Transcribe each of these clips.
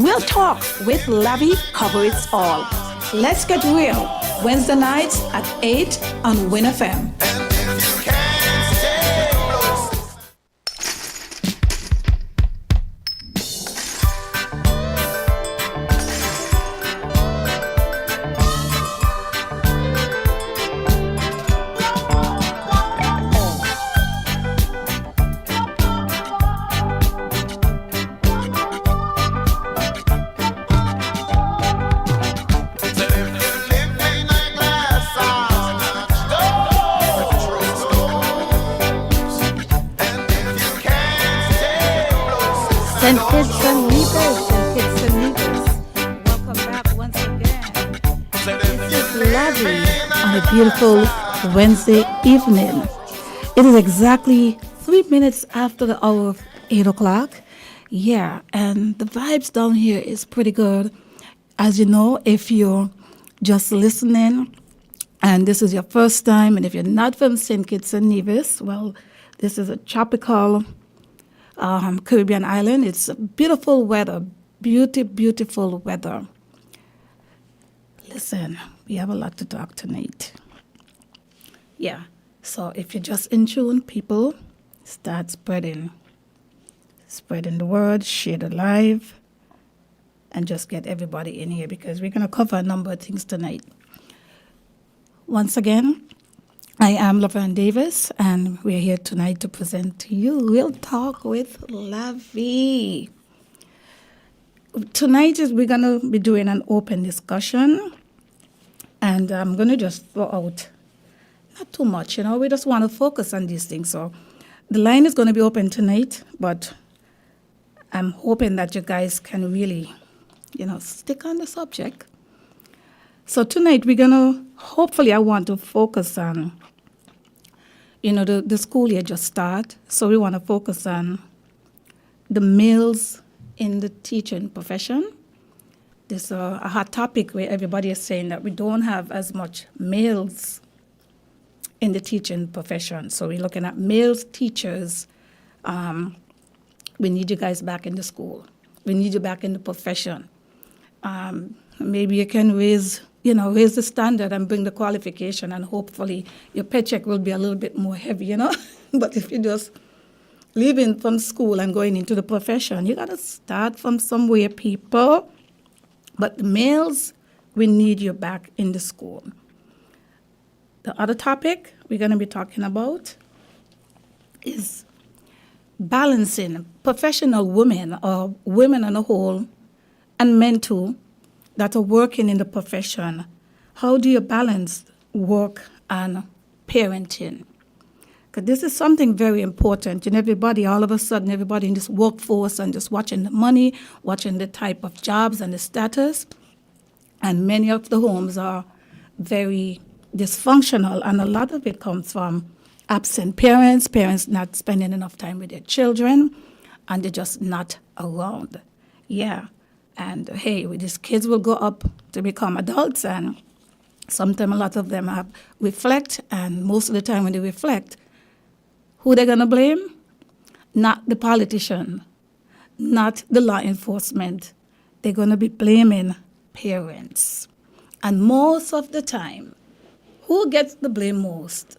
Real Talk with Lavi covers all. Let's get real. Wednesday nights at 8 on Win FM. Welcome back once again. This is Lavi on a beautiful Wednesday evening. It is exactly 3 minutes after the hour of 8 o'clock. Yeah, and the vibes down here is pretty good. As you know, if you're just listening and this is your first time, and if you're not from St. Kitts and Nevis, well, this is a tropical Caribbean island. It's beautiful weather, beautiful weather. Listen, we have a lot to talk tonight. Yeah, so if you're just in tune, people, start spreading the word, share the live, and just get everybody in here because we're going to cover a number of things tonight. Once again, I am Laverne Davis, and we're here tonight to present to you Real Talk with Lavi. Tonight we're going to be doing an open discussion, and I'm going to just throw out not too much, we just want to focus on these things. So the line is going to be open tonight, but I'm hoping that you guys can really, stick on the subject. So tonight we're going to, hopefully I want to focus on, the school year just start. So we want to focus on the males in the teaching profession. This is a hot topic where everybody is saying that we don't have as much males in the teaching profession. So we're looking at males teachers. We need you guys back in the school. We need you back in the profession. Maybe you can raise the standard and bring the qualification, and hopefully your paycheck will be a little bit more heavy, But if you're just leaving from school and going into the profession, you got to start from somewhere, people. But the males, we need you back in the school. The other topic we're going to be talking about is balancing professional women, or women on a whole, and men too, that are working in the profession. How do you balance work and parenting? Because this is something very important. And everybody, all of a sudden, everybody in this workforce and just watching the money, watching the type of jobs and the status. And many of the homes are very dysfunctional, and a lot of it comes from absent parents not spending enough time with their children, and they're just not around. Yeah. And hey, these kids will go up to become adults, and sometimes a lot of them reflect, and most of the time when they reflect, who they're going to blame? Not the politician, not the law enforcement. They're going to be blaming parents. And most of the time, who gets the blame most?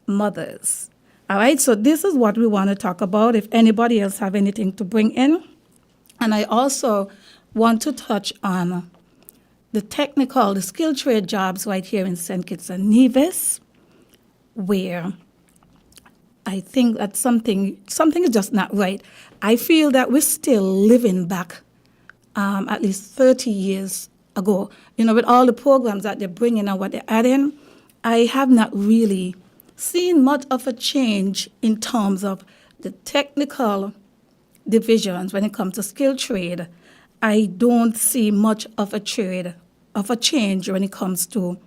Mothers. All right, so this is what we want to talk about. If anybody else have anything to bring in. And I also want to touch on the skilled trade jobs right here in St. Kitts and Nevis, where I think that something is just not right. I feel that we're still living back at least 30 years ago. With all the programs that they're bringing and what they're adding, I have not really seen much of a change in terms of the technical divisions when it comes to skilled trade. I don't see much of a change when it comes to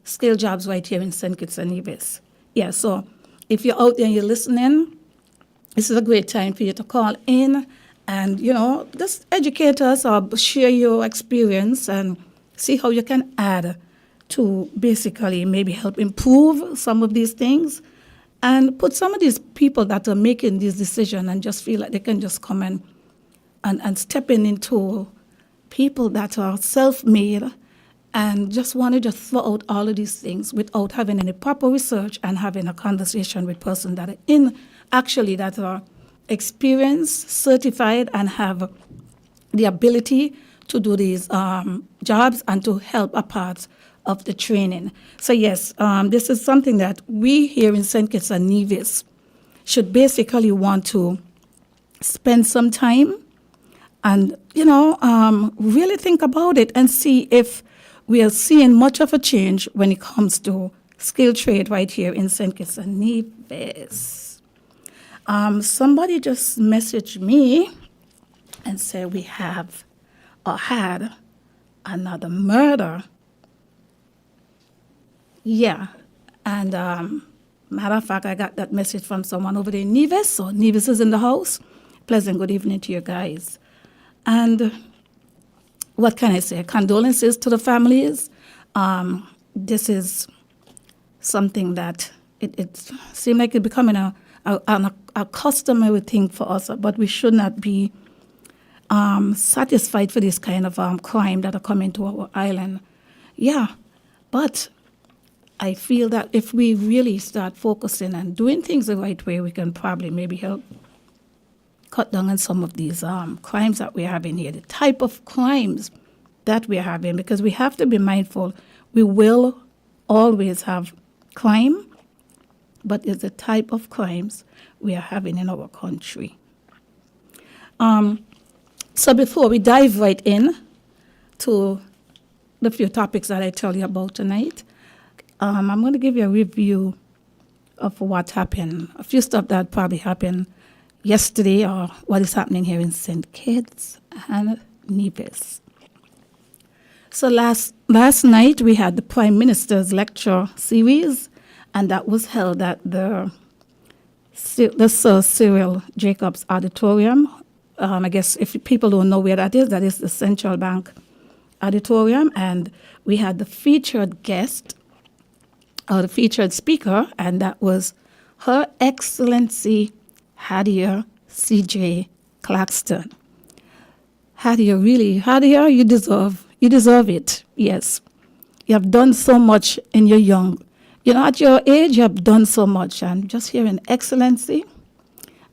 skilled jobs right here in St. Kitts and Nevis. Yeah, so if you're out there and you're listening, this is a great time for you to call in and, just educate us or share your experience and see how you can add to basically maybe help improve some of these things. and put some of these people that are making these decisions and just feel like they can just come and step into people that are self-made and just want to just throw out all of these things without having any proper research and having a conversation with persons that are that are experienced, certified, and have the ability to do these jobs and to help a part of the training. So yes, this is something that we here in St. Kitts and Nevis should basically want to spend some time and, really think about it and see if we are seeing much of a change when it comes to skilled trade right here in St. Kitts and Nevis. Somebody just messaged me and said we have or had another murder. Yeah, and matter of fact, I got that message from someone over there in Nevis, so Nevis is in the house. Pleasant good evening to you guys. And what can I say? Condolences to the families. This is something that it seems like it's becoming a customary thing for us, but we should not be satisfied for this kind of crime that are coming to our island. Yeah, but I feel that if we really start focusing and doing things the right way, we can probably maybe help cut down on some of these crimes that we're having here, the type of crimes that we're having, because we have to be mindful. We will always have crime, but it's the type of crimes we are having in our country. So before we dive right in to the few topics that I tell you about tonight, I'm going to give you a review of what happened, a few stuff that probably happened yesterday or what is happening here in St. Kitts and Nevis. So last night we had the Prime Minister's lecture series, and that was held at the Sir Cyril Jacobs Auditorium. I guess if people don't know where that is the Central Bank Auditorium, and we had the featured guest, or the featured speaker, and that was Her Excellency Hadia C.J. Claxton. Hadia, you deserve it. Yes, you have done so much in your at your age, you have done so much, and just hearing Excellency,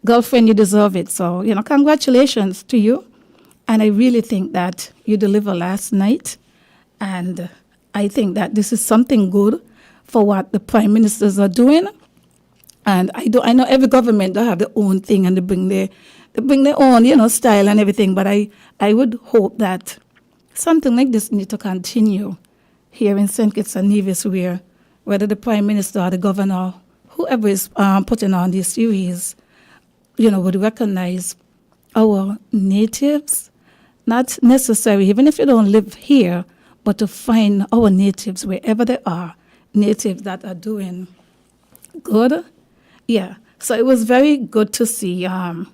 girlfriend, you deserve it. So, congratulations to you. And I really think that you delivered last night, and I think that this is something good for what the prime ministers are doing. And I know every government they have their own thing and they bring their own, style and everything. But I would hope that something like this need to continue here in St. Kitts and Nevis, where whether the prime minister or the governor, whoever is putting on this series, would recognize our natives, not necessarily, even if you don't live here, but to find our natives wherever they are, natives that are doing good. Yeah, so it was very good to see Her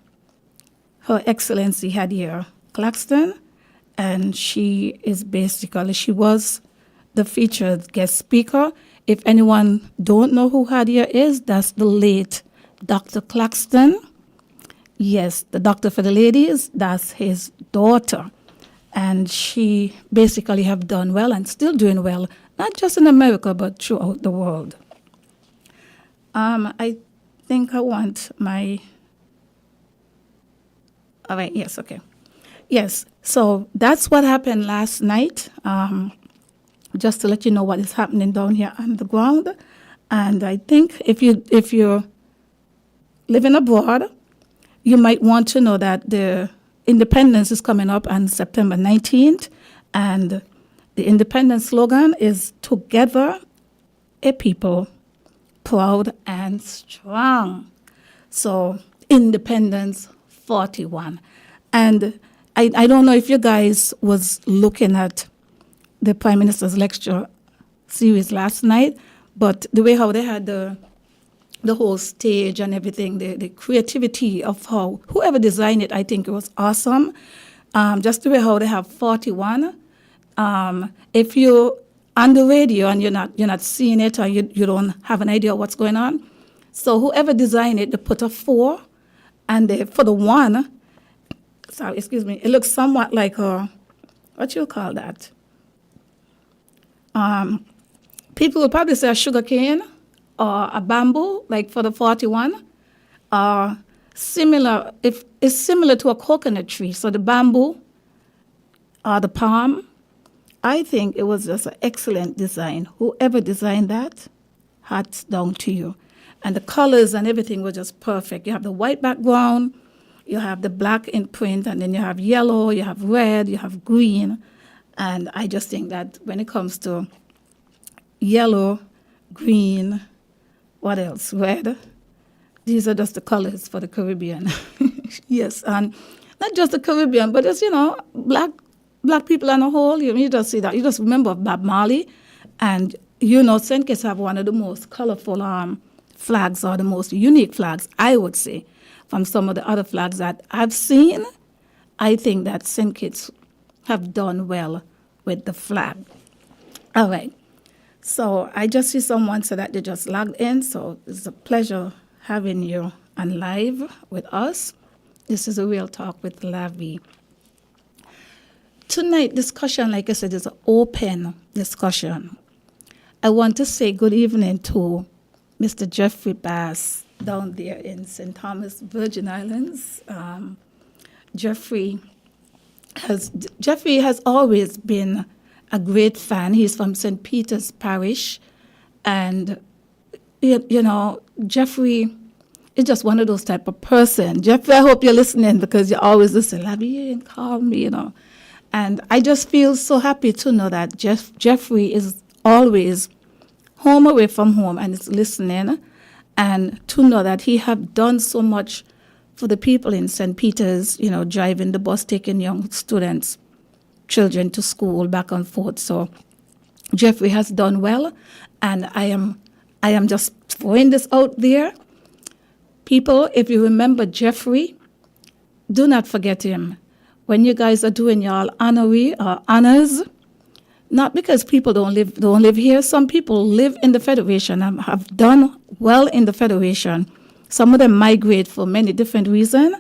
Excellency Hadia Claxton, and she was the featured guest speaker. If anyone don't know who Hadia is, that's the late Dr. Claxton. Yes, the doctor for the ladies, that's his daughter. And she basically have done well and still doing well, not just in America, but throughout the world. I think I want all right, yes, okay. Yes, so that's what happened last night, just to let you know what is happening down here on the ground. And I think if you're living abroad, you might want to know that the Independence is coming up on September 19th, and the Independence slogan is "Together, a people, proud and strong." So Independence 41. And I don't know if you guys was looking at the Prime Minister's lecture series last night, but the way how they had the whole stage and everything, the creativity of how whoever designed it, I think it was awesome. Just the way how they have 41. If you're on the radio and you're not seeing it or you don't have an idea of what's going on, So whoever designed it, they put a 4, and for the 1, sorry, excuse me, it looks somewhat like what you call that? People will probably say a sugar cane or a bamboo, like for the 41. Similar, if it's similar to a coconut tree. So the bamboo or the palm, I think it was just an excellent design. Whoever designed that, hats down to you. And the colors and everything were just perfect. You have the white background, you have the black in print, and then you have yellow, you have red, you have green. And I just think that when it comes to yellow, green, what else? Red. These are just the colors for the Caribbean. Yes, and not just the Caribbean, but it's, black people on a whole. You just see that. You just remember Bob Marley, and St. Kitts have one of the most colorful flags, or the most unique flags, I would say, from some of the other flags that I've seen. I think that St. Kitts have done well with the flag. All right. So I just see someone say that they just logged in. So it's a pleasure having you on live with us. This is a Real Talk with Lavi. Tonight discussion, like I said, is an open discussion. I want to say good evening to Mr. Jeffrey Bass down there in St. Thomas, Virgin Islands. Jeffrey has always been a great fan. He's from St. Peter's Parish, and Jeffrey is just one of those type of person. Jeffrey, I hope you're listening, because you always listen. Lavi, and call me, And I just feel so happy to know that Jeffrey is always home away from home and is listening, and to know that he have done so much for the people in St. Peter's, driving the bus, taking young students, children to school, back and forth. So Jeffrey has done well, and I am just throwing this out there. People, if you remember Jeffrey, do not forget him. When you guys are doing your honors, not because people don't live here. Some people live in the Federation and have done well in the Federation. Some of them migrate for many different reasons,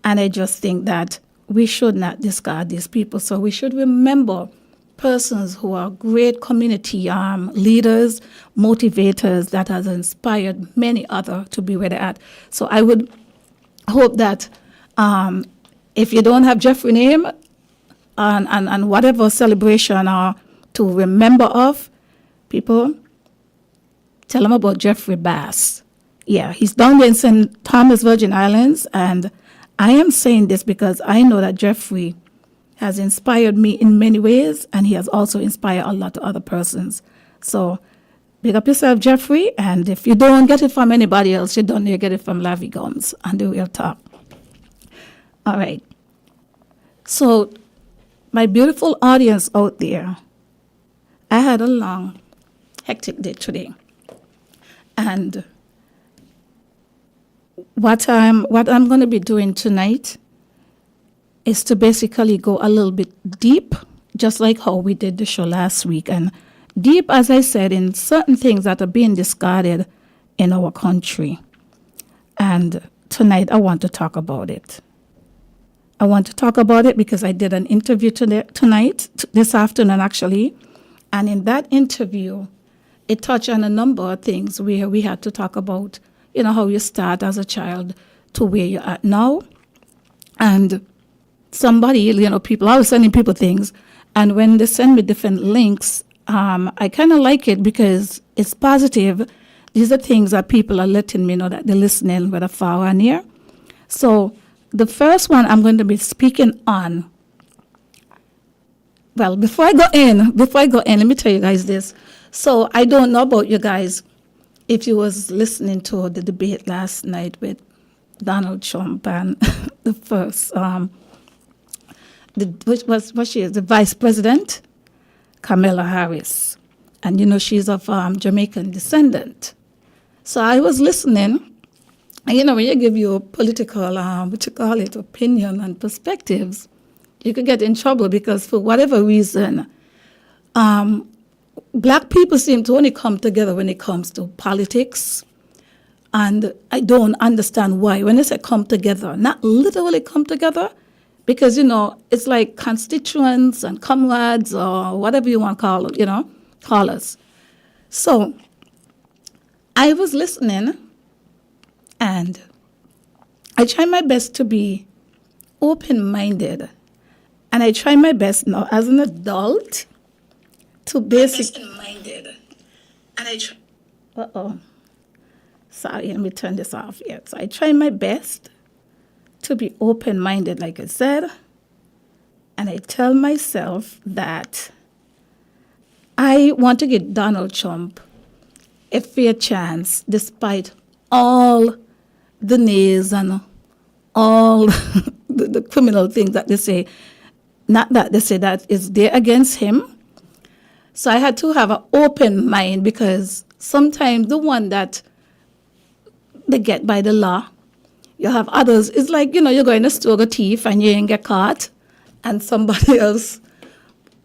and I just think that we should not discard these people. So we should remember persons who are great community leaders, motivators that has inspired many others to be where they're at. So I would hope that if you don't have Jeffrey's name and whatever celebration or to remember of, people, tell them about Jeffrey Bass. Yeah, he's down there in St. Thomas, Virgin Islands, and I am saying this because I know that Jeffrey has inspired me in many ways, and he has also inspired a lot of other persons. So big up yourself, Jeffrey, and if you don't get it from anybody else, you don't need to get it from Lavi Gumbs and the Real Talk. All right. So my beautiful audience out there, I had a long, hectic day today. And what I'm going to be doing tonight is to basically go a little bit deep, just like how we did the show last week. And deep, as I said, in certain things that are being discarded in our country. And tonight I want to talk about it. I want to talk about it because I did an interview this afternoon actually. And in that interview, it touched on a number of things where we had to talk about, how you start as a child to where you're at now. And somebody, people, I was sending people things. And when they send me different links, I kind of like it because it's positive. These are things that people are letting me know that they're listening, whether far or near. So the first one I'm going to be speaking on. Well, before I go in, let me tell you guys this. So I don't know about you guys if you was listening to the debate last night with Donald Trump and the first, the Vice President, Kamala Harris. And, she's of Jamaican descendant. So I was listening. And, when you give your political, opinion and perspectives, you could get in trouble because for whatever reason, Black people seem to only come together when it comes to politics, And I don't understand why. When they say come together, not literally come together, because, it's like constituents and comrades or whatever you want to call us. So I was listening, and I try my best to be open-minded. And I try my best now as an adult to basically... Open-minded. And I try... Sorry, let me turn this off here. So I try my best to be open-minded, like I said. And I tell myself that I want to give Donald Trump a fair chance, despite all the nays and all the criminal things that they say. Not that they say that is there against him. So I had to have an open mind, because sometimes the one that they get by the law, you have others. It's like, you're going to store a thief and you ain't get caught, and somebody else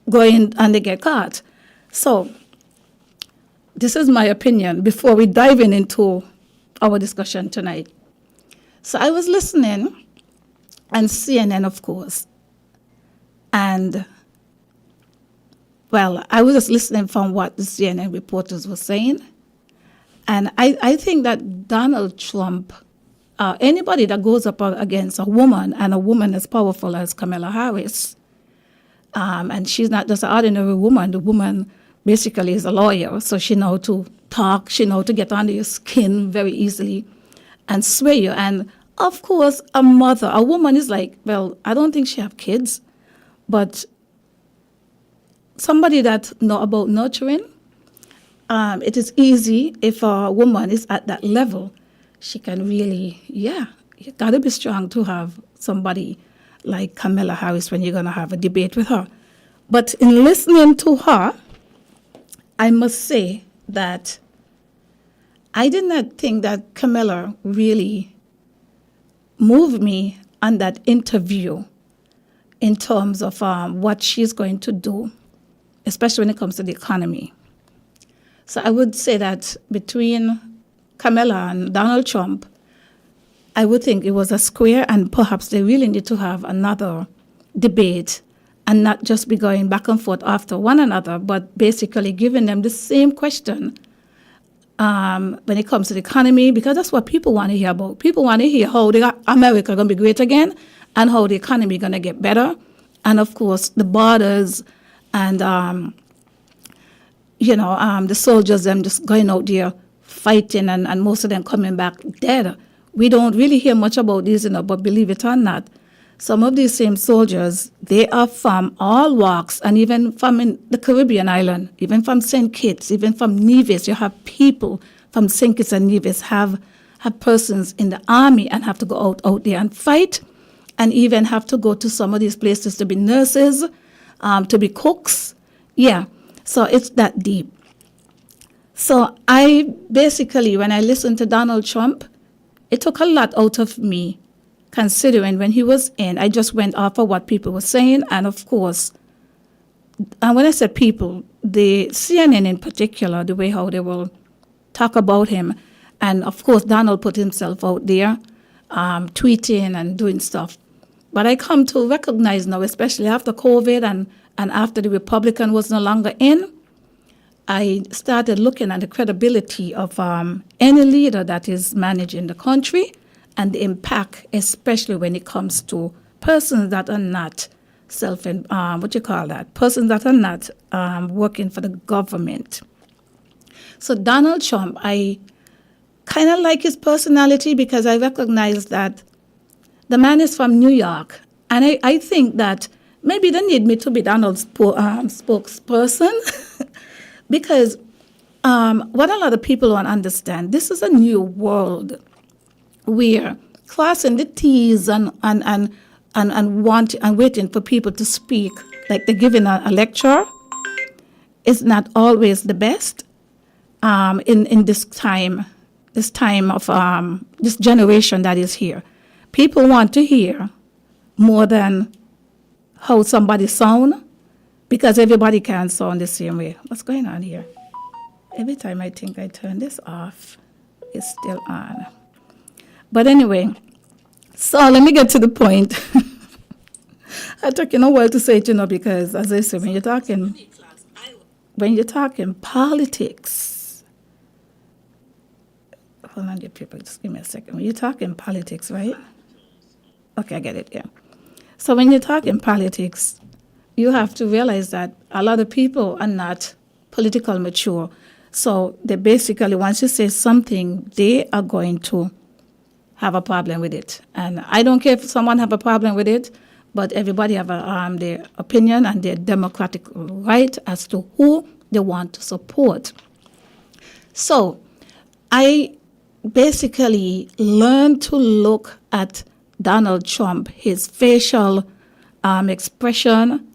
going and they get caught. So this is my opinion before we dive into our discussion tonight. So I was listening, and CNN, of course. And, well, I was just listening from what the CNN reporters were saying. And I think that Donald Trump, anybody that goes up against a woman, and a woman as powerful as Kamala Harris, and she's not just an ordinary woman. The woman basically is a lawyer, so she knows to talk, she knows to get under your skin very easily and sway you. And, of course, a woman is like, well, I don't think she have kids, but somebody that know about nurturing, it is easy if a woman is at that level. She can really, you got to be strong to have somebody like Kamala Harris when you're going to have a debate with her. But in listening to her, I must say that I did not think that Kamala really moved me on that interview in terms of what she's going to do, especially when it comes to the economy. So I would say that between Kamala and Donald Trump, I would think it was a square, and perhaps they really need to have another debate and not just be going back and forth after one another, but basically giving them the same question when it comes to the economy, because that's what people want to hear about. People want to hear how America going to be great again and how the economy going to get better. And, of course, the borders and, the soldiers, them just going out there fighting and most of them coming back dead. We don't really hear much about this, but believe it or not, some of these same soldiers, they are from all walks, and even from in the Caribbean island, even from St. Kitts, even from Nevis. You have people from St. Kitts and Nevis have persons in the army and have to go out there and fight, and even have to go to some of these places to be nurses, to be cooks. Yeah, so it's that deep. So I basically, when I listened to Donald Trump, it took a lot out of me, considering when he was in, I just went off of what people were saying. And of course, and when I said people, the CNN in particular, the way how they will talk about him. And of course, Donald put himself out there, tweeting and doing stuff. But I come to recognize now, especially after COVID and after the Republican was no longer in, I started looking at the credibility of any leader that is managing the country and the impact, especially when it comes to persons that are not persons that are not working for the government. So Donald Trump, I kind of like his personality because I recognize that the man is from New York. And I think that maybe they need me to be Donald's spokesperson because what a lot of people don't understand, this is a new world where crossing the T's and waiting for people to speak, like they're giving a lecture, is not always the best in this time of this generation that is here. People want to hear more than how somebody sound, because everybody can't sound the same way. What's going on here? Every time I think I turn this off, It's still on. But anyway, so let me get to the point. I took a while to say it, because as I said, when you're talking politics, hold on, dear people, just give me a second. When you're talking politics, right? Okay, I get it, yeah. So when you're talking politics, you have to realize that a lot of people are not political mature. So they basically, once you say something, they are going to have a problem with it. And I don't care if someone have a problem with it, but everybody have their opinion and their democratic right as to who they want to support. So I basically learned to look at Donald Trump, his facial expression,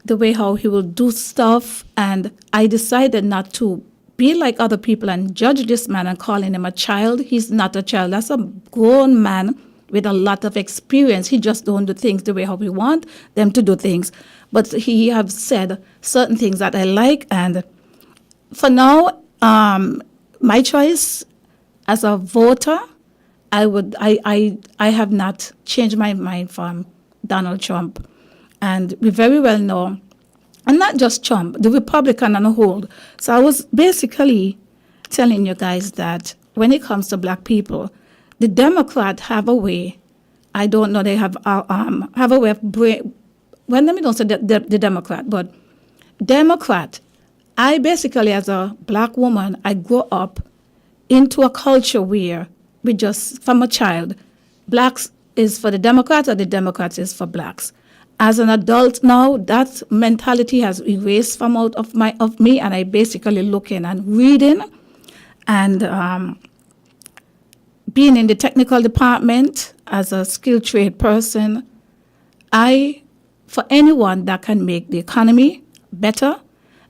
the way how he will do stuff, and I decided not to be like other people and judge this man and calling him a child. He's not a child. That's a grown man with a lot of experience. He just don't do things the way how we want them to do things. But he have said certain things that I like, and for now, my choice as a voter, I have not changed my mind from Donald Trump. And we very well know, and not just Trump, the Republican on the whole. So I was basically telling you guys that when it comes to black people, the Democrats have a way. I don't know, they have a way of well, let me don't say the Democrat, but Democrat. I basically, as a black woman, I grew up into a culture where we just, from a child, blacks is for the Democrats or the Democrats is for blacks. As an adult now, that mentality has erased from out of me, and I basically looking and reading and being in the technical department as a skilled trade person. For anyone that can make the economy better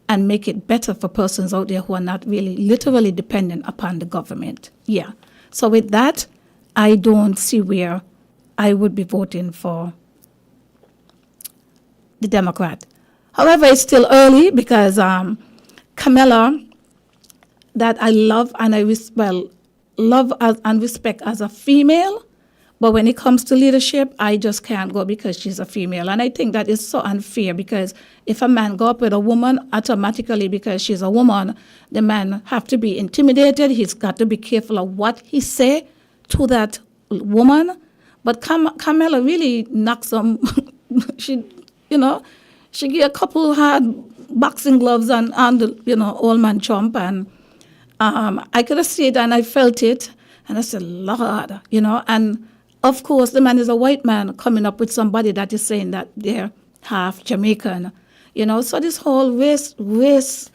and make it better for persons out there who are not really literally dependent upon the government. Yeah. So with that, I don't see where I would be voting for the Democrat. However, it's still early because Kamala, that I love and love and respect as a female, but when it comes to leadership, I just can't go because she's a female. And I think that is so unfair, because if a man go up with a woman, automatically because she's a woman, the man have to be intimidated. He's got to be careful of what he say to that woman. But Kamala really knocks some, she gave a couple hard boxing gloves on the, old man Trump. And I could have seen it and I felt it. And I said, Lord, and of course, the man is a white man coming up with somebody that is saying that they're half Jamaican, So this whole race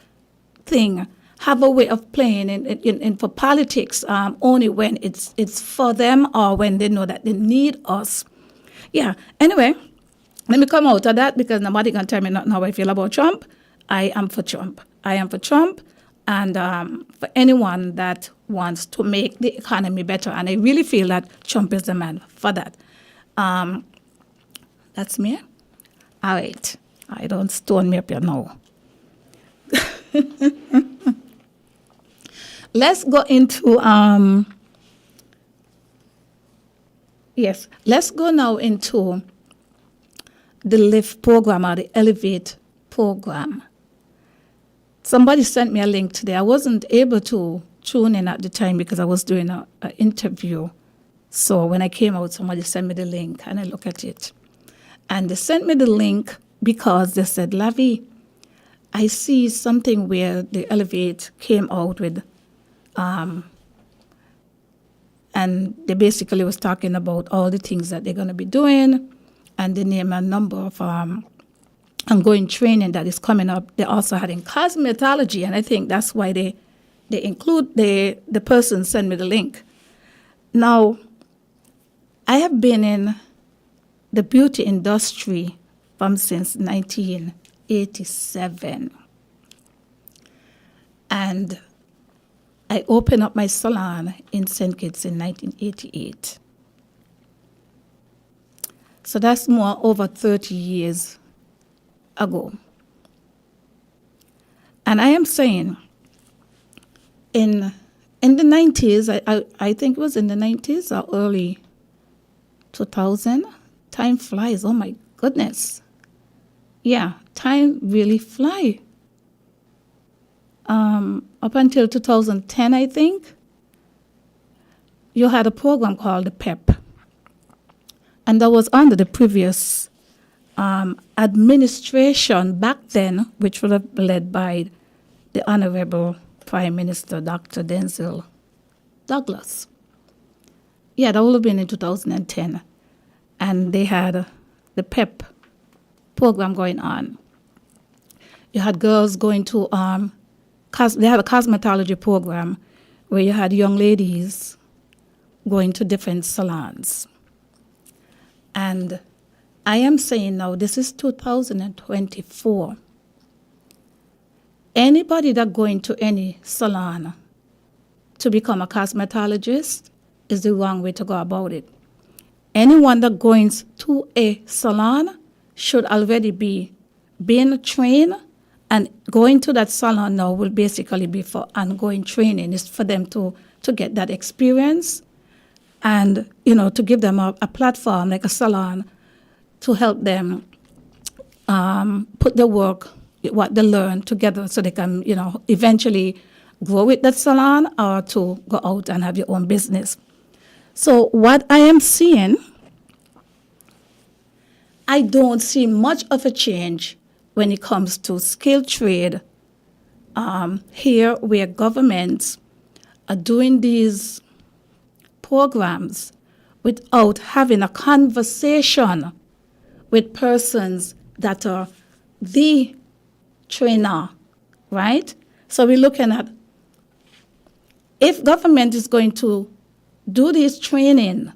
thing have a way of playing in for politics only when it's for them or when they know that they need us. Yeah. Anyway, let me come out of that because nobody can tell me nothing how I feel about Trump. I am for Trump. And for anyone that wants to make the economy better. And I really feel that Trump is the man for that. That's me. All right. I don't stone me up here now. Let's go into, let's go now into the LIFT program or the Elevate program. Somebody sent me a link today. I wasn't able to tune in at the time because I was doing an interview. So when I came out, somebody sent me the link and I look at it. And they sent me the link because they said, Lavi, I see something where the Elevate came out with, and they basically was talking about all the things that they're going to be doing, and they name a number of ongoing training that is coming up. They also had in cosmetology, and I think that's why they include the person sent me the link. Now, I have been in the beauty industry since 1987. And I opened up my salon in St. Kitts in 1988. So that's more over 30 years ago. And I am saying, in in the 90s, I think it was in the 90s or early 2000. Time flies. Oh my goodness. Yeah, time really fly. Up until 2010, I think, you had a program called the PEP. And that was under the previous administration back then, which was led by the Honorable Prime Minister, Dr. Denzel Douglas. Yeah, that would have been in 2010. And they had the PEP program going on. You had girls going to, they had a cosmetology program where you had young ladies going to different salons. And I am saying now, this is 2024. Anybody that going to any salon to become a cosmetologist is the wrong way to go about it. Anyone that going to a salon should already be being trained, and going to that salon now will basically be for ongoing training. It's for them to get that experience and, to give them a platform like a salon to help them put the work, what they learn together so they can, eventually grow with that salon or to go out and have your own business. So what I am seeing, I don't see much of a change when it comes to skilled trade here where governments are doing these programs without having a conversation with persons that are the trainer, right? So we're looking at if government is going to do this training,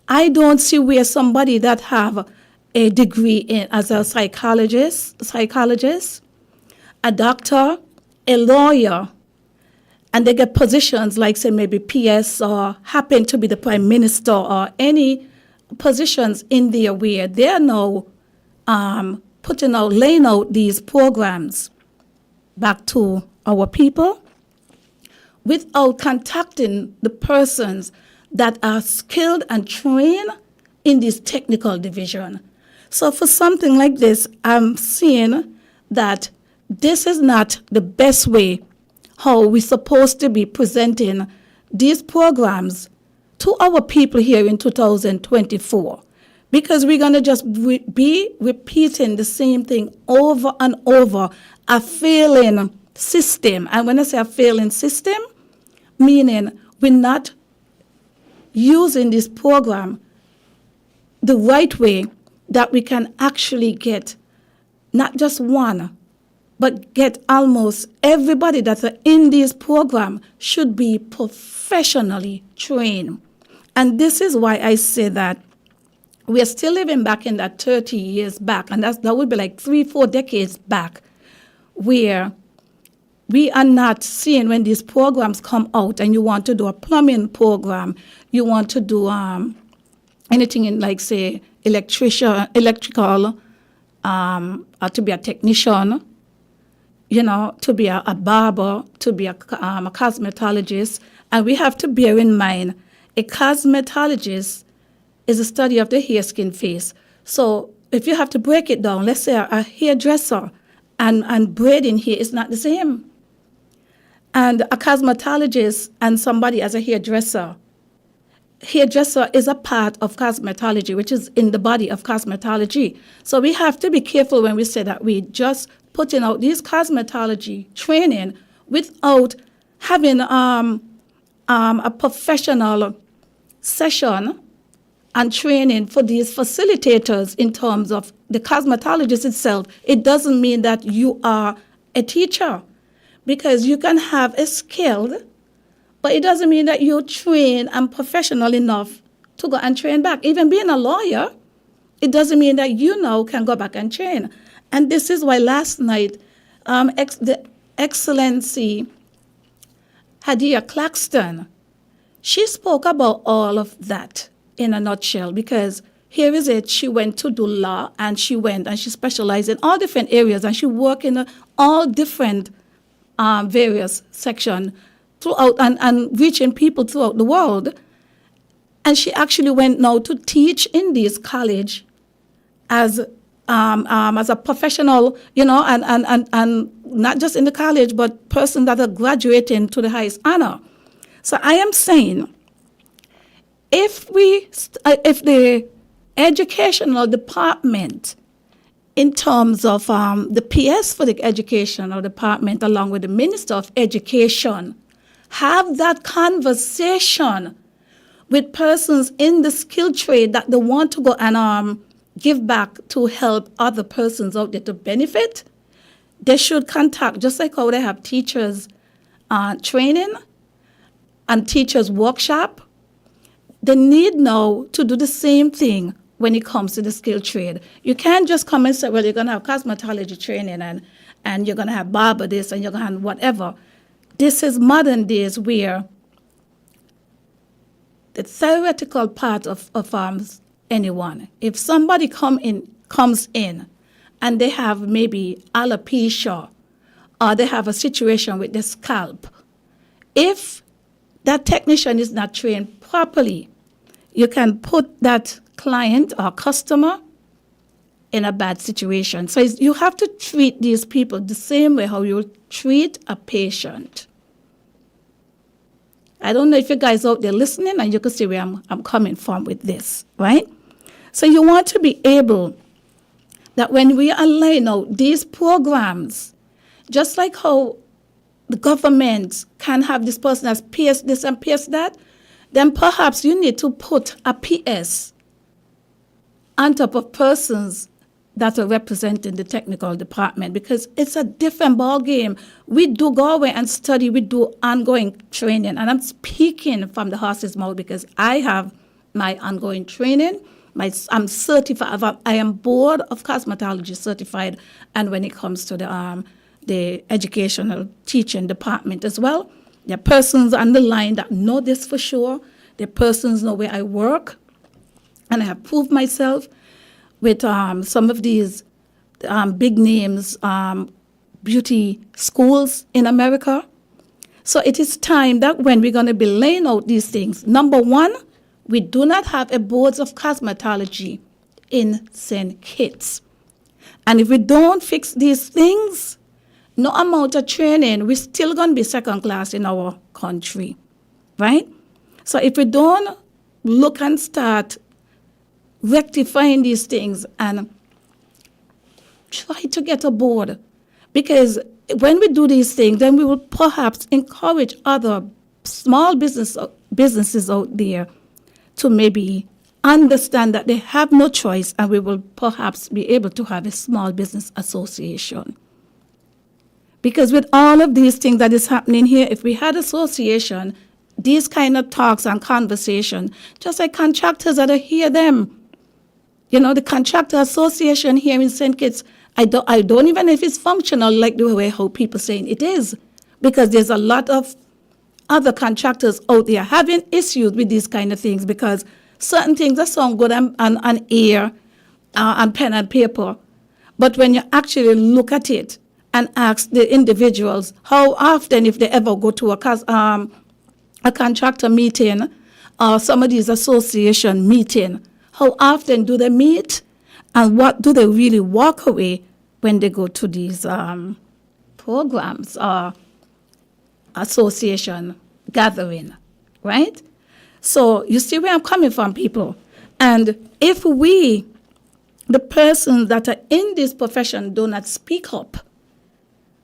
I don't see where somebody that have a degree as a psychologist, a doctor, a lawyer, and they get positions like, say, maybe PS or happen to be the prime minister or any positions in there where they're now laying out these programs back to our people without contacting the persons that are skilled and trained in this technical division. So for something like this, I'm seeing that this is not the best way how we're supposed to be presenting these programs to our people here in 2024, because we're going to just be repeating the same thing over and over, a failing system. And when I say a failing system, meaning we're not using this program the right way that we can actually get not just one, but get almost everybody that's in this program should be professionally trained. And this is why I say that we are still living back in that 30 years back, and that would be like 3-4 decades back, where we are not seeing when these programs come out and you want to do a plumbing program, you want to do anything in, like, say, electrical, or to be a technician, to be a barber, to be a cosmetologist. And we have to bear in mind, a cosmetologist is a study of the hair, skin, face. So if you have to break it down, let's say a hairdresser and braiding hair is not the same. And a cosmetologist and somebody as a hairdresser is a part of cosmetology, which is in the body of cosmetology. So we have to be careful when we say that we just putting out these cosmetology training without having a professional session and training for these facilitators in terms of the cosmetologist itself. It doesn't mean that you are a teacher, because you can have a skill, but it doesn't mean that you're trained and professional enough to go and train back. Even being a lawyer, it doesn't mean that you now can go back and train. And this is why last night, the Excellency Hadia Claxton, she spoke about all of that in a nutshell, because here is it, she went to do law, and she went and she specialized in all different areas, and she worked in all different various sections, throughout and reaching people throughout the world. And she actually went now to teach in this college as a professional, and not just in the college, but person that are graduating to the highest honor. So I am saying, if the educational department, in terms of the PS for the educational department, along with the Minister of Education, have that conversation with persons in the skilled trade that they want to go and give back to help other persons out there to benefit, they should contact, just like how they have teachers training and teachers workshop, they need now to do the same thing when it comes to the skilled trade. You can't just come and say, well, you're going to have cosmetology training and you're going to have barber this and you're going to have whatever. This is modern days where the theoretical part of anyone, if somebody comes in and they have maybe alopecia or they have a situation with the scalp, if that technician is not trained properly, you can put that client or customer in a bad situation. So you have to treat these people the same way how you treat a patient. I don't know if you guys out there listening and you can see where I'm coming from with this, right? So you want to be able that when we are laying out these programs, just like how the government can have this person as PS this and PS that, then perhaps you need to put a PS on top of persons that are representing the technical department, because it's a different ball game. We do go away and study, we do ongoing training, and I'm speaking from the horse's mouth because I have my ongoing training. I'm certified. I am board of cosmetology certified, and when it comes to the educational teaching department as well, there are persons on the line that know this for sure. There are persons know where I work, and I have proved myself with some of these big names, beauty schools in America. So it is time that when we're going to be laying out these things, number one, we do not have a board of cosmetology in St. Kitts. And if we don't fix these things, no amount of training, we're still going to be second class in our country, right? So if we don't look and start rectifying these things and try to get a board, because when we do these things, then we will perhaps encourage other small businesses out there to maybe understand that they have no choice, and we will perhaps be able to have a small business association. Because with all of these things that is happening here, if we had association, these kind of talks and conversation, just like contractors that are here, them. You know, the contractor association here in St. Kitts, I don't even know if it's functional like the way how people saying it is, because there's a lot of other contractors out there having issues with these kind of things, because certain things that sound good on air, on pen and paper, but when you actually look at it and ask the individuals how often, if they ever go to a contractor meeting or some of these association meeting, how often do they meet, and what do they really walk away when they go to these programs or association gathering, right? So you see where I'm coming from, people. And if we, the persons that are in this profession, do not speak up,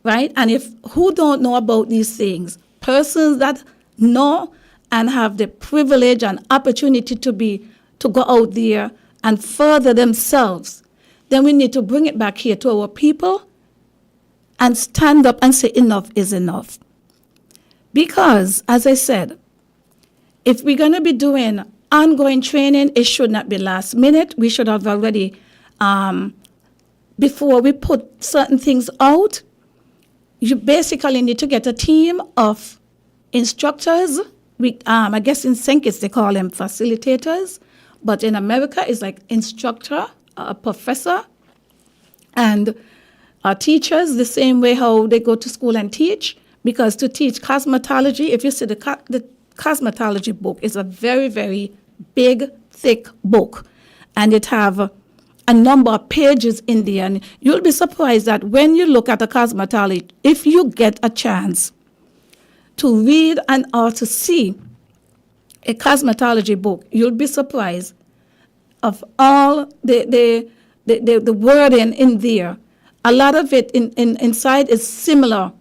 right? And if who don't know about these things, persons that know and have the privilege and opportunity to go out there and further themselves, then we need to bring it back here to our people and stand up and say enough is enough. Because, as I said, if we're going to be doing ongoing training, it should not be last minute. We should have already, before we put certain things out, you basically need to get a team of instructors. I guess in St. Kitts they call them facilitators, but in America it's like instructor, a professor, and teachers, the same way how they go to school and teach, Because to teach cosmetology, if you see the cosmetology book, is a very, very big, thick book. And it have a number of pages in there. And you'll be surprised that when you look at a cosmetology, if you get a chance to read and or to see a cosmetology book, you'll be surprised of all the wording in there. A lot of it inside is similar,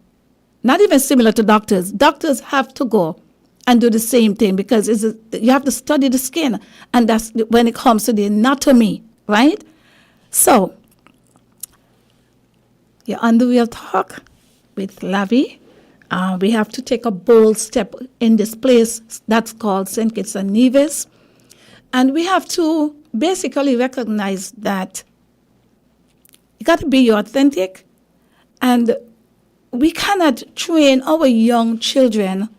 not even similar to doctors. Doctors have to go and do the same thing because you have to study the skin, and that's when it comes to the anatomy, right? So, you're on the Real Talk with Lavi. We have to take a bold step in this place that's called St. Kitts and Nevis. And we have to basically recognize that you got to be authentic, and we cannot train our young children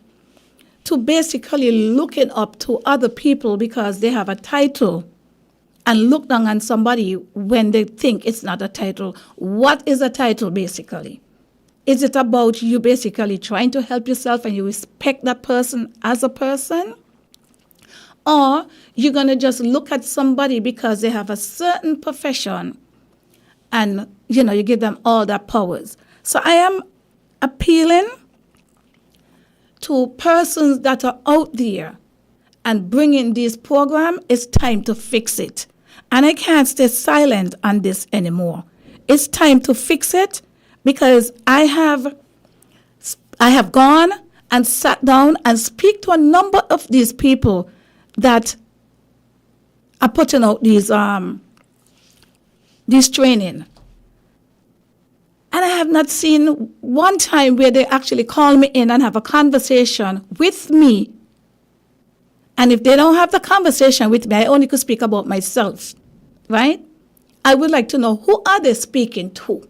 to basically looking up to other people because they have a title and look down on somebody when they think it's not a title. What is a title basically? Is it about you basically trying to help yourself and you respect that person as a person? Or you're going to just look at somebody because they have a certain profession and, you give them all their powers. So I am appealing to persons that are out there and bringing this program. It's time to fix it. And I can't stay silent on this anymore. It's time to fix it because I have gone and sat down and speak to a number of these people that are putting out these training. And I have not seen one time where they actually call me in and have a conversation with me. And if they don't have the conversation with me, I only could speak about myself, right? I would like to know, who are they speaking to?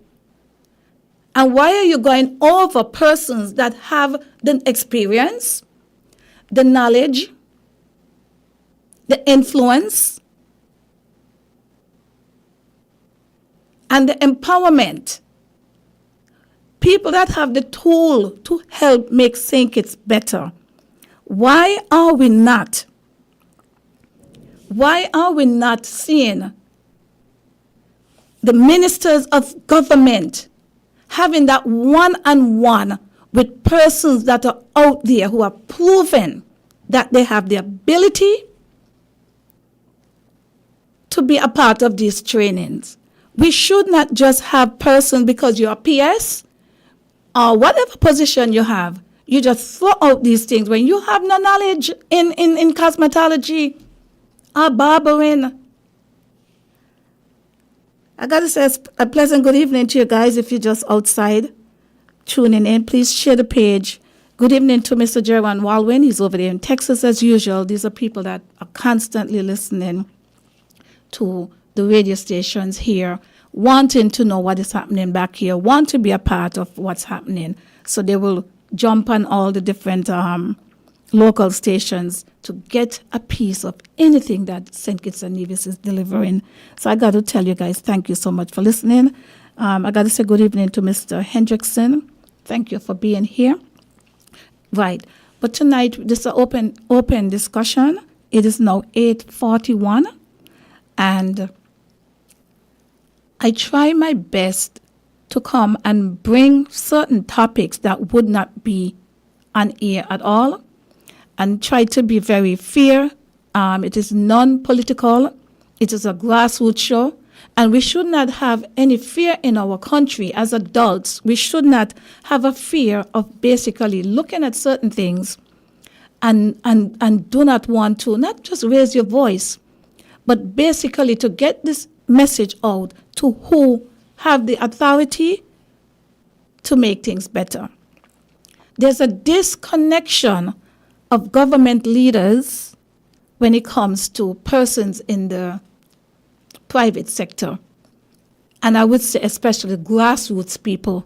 And why are you going over persons that have the experience, the knowledge, the influence, and the empowerment? People that have the tool to help make St. Kitts better. Why are we not seeing the ministers of government having that one-on-one with persons that are out there who are proven that they have the ability to be a part of these trainings? We should not just have persons because you're a PS or whatever position you have. You just throw out these things when you have no knowledge in cosmetology or barbering. I got to say a pleasant good evening to you guys. If you're just outside tuning in, please share the page. Good evening to Mr. Jerwan Walwyn. He's over there in Texas as usual. These are people that are constantly listening to the radio stations here, wanting to know what is happening back here, want to be a part of what's happening. So they will jump on all the different local stations to get a piece of anything that St. Kitts and Nevis is delivering. So I got to tell you guys, thank you so much for listening. I got to say good evening to Mr. Hendrickson. Thank you for being here. Right. But tonight, this is an open discussion. It is now 8:41. And I try my best to come and bring certain topics that would not be on air at all, and try to be very fair. It is non-political. It is a grassroots show, and we should not have any fear in our country as adults. We should not have a fear of basically looking at certain things and do not want to, not just raise your voice, but basically to get this message out to who have the authority to make things better. There's a disconnection of government leaders when it comes to persons in the private sector. And I would say especially grassroots people.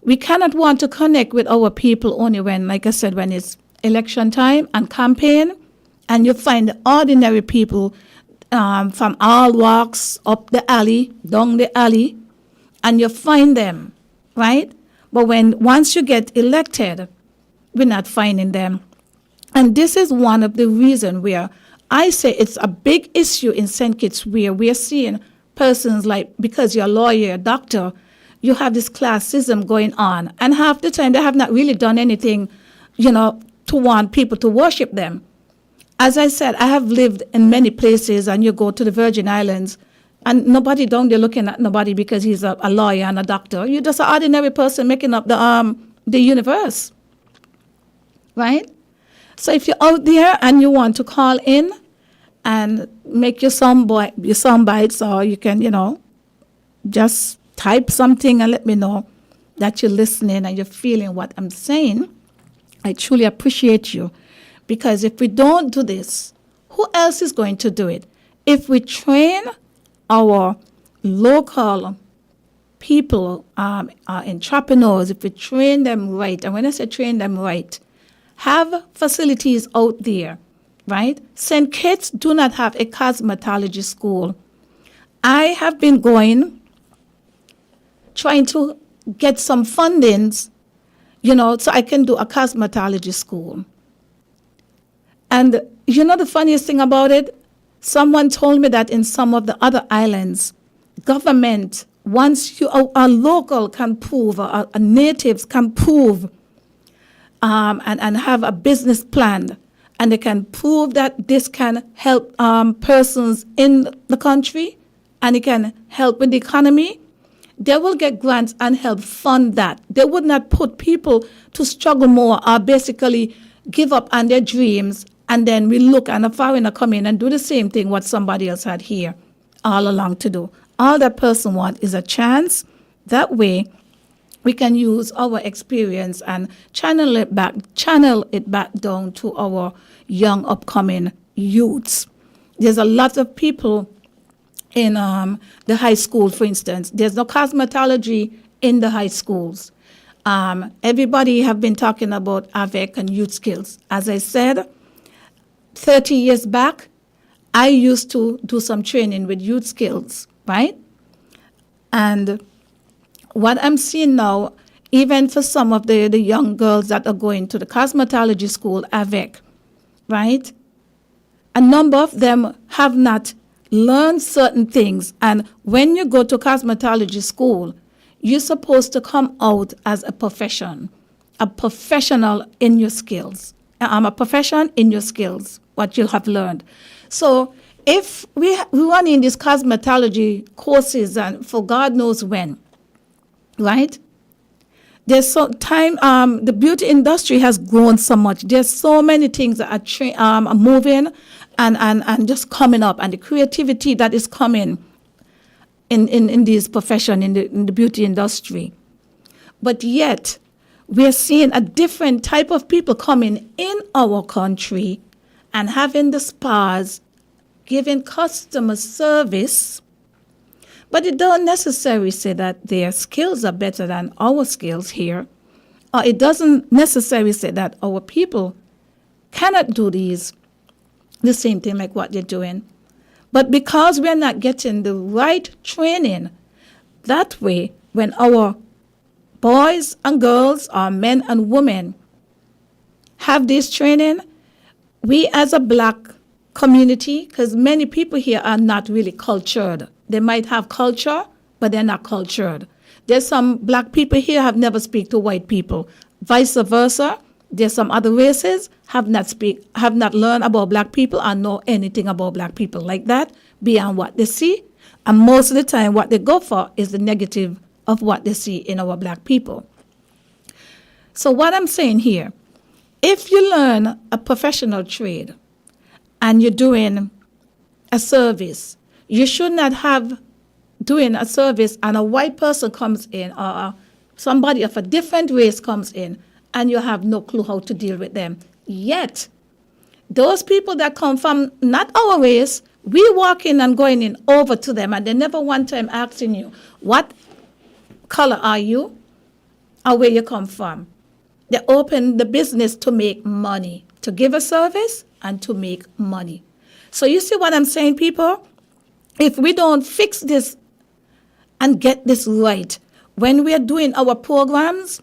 We cannot want to connect with our people only when, like I said, when it's election time and campaign, and you find the ordinary people from all walks, up the alley, down the alley, and you find them, right? But once you get elected, we're not finding them. And this is one of the reasons where I say it's a big issue in St. Kitts, where we're seeing persons like, because you're a lawyer, a doctor, you have this classism going on. And half the time they have not really done anything, to want people to worship them. As I said, I have lived in many places, and you go to the Virgin Islands, and nobody down there looking at nobody because he's a lawyer and a doctor. You're just an ordinary person making up the universe, right? So if you're out there and you want to call in and make your sound bites, or you can, just type something and let me know that you're listening and you're feeling what I'm saying, I truly appreciate you. Because if we don't do this, who else is going to do it? If we train our local people, entrepreneurs, if we train them right, and when I say train them right, have facilities out there, right? St. Kitts do not have a cosmetology school. I have been trying to get some fundings, so I can do a cosmetology school. And the funniest thing about it, someone told me that in some of the other islands, government, once you a local can prove, a natives can prove, and have a business plan, and they can prove that this can help persons in the country, and it can help with the economy, they will get grants and help fund that. They would not put people to struggle more or basically give up on their dreams, and then we look and a foreigner come in and do the same thing what somebody else had here all along to do. All that person wants is a chance. That way, we can use our experience and channel it back down to our young upcoming youths. There's a lot of people in the high school, for instance. There's no cosmetology in the high schools. Everybody have been talking about AVEC and youth skills. As I said, 30 years back, I used to do some training with youth skills, right? And what I'm seeing now, even for some of the young girls that are going to the cosmetology school, AVEC, right? A number of them have not learned certain things. And when you go to cosmetology school, you're supposed to come out as a professional in your skills. A profession in your skills, what you'll have learned. So if we run in these cosmetology courses and for God knows when, right? There's so time, the beauty industry has grown so much. There's so many things that are moving and just coming up, and the creativity that is coming in this profession, in the beauty industry. But yet, we're seeing a different type of people coming in our country and having the spas, giving customer service, but it don't necessarily say that their skills are better than our skills here. Or it doesn't necessarily say that our people cannot do the same thing like what they're doing. But because we're not getting the right training, that way, when our boys and girls, our men and women have this training, we as a black community, because many people here are not really cultured. They might have culture, but they're not cultured. There's some black people here have never speak to white people. Vice versa, there's some other races have not learned about black people or know anything about black people like that beyond what they see. And most of the time what they go for is the negative of what they see in our black people. So what I'm saying here, if you learn a professional trade and you're doing a service, you should not have doing a service and a white person comes in or somebody of a different race comes in and you have no clue how to deal with them. Yet, those people that come from not our race, we walk in and going in over to them and they never one time asking you, what color are you or where you come from? They open the business to make money, to give a service and to make money. So you see what I'm saying, people? If we don't fix this and get this right, when we are doing our programs,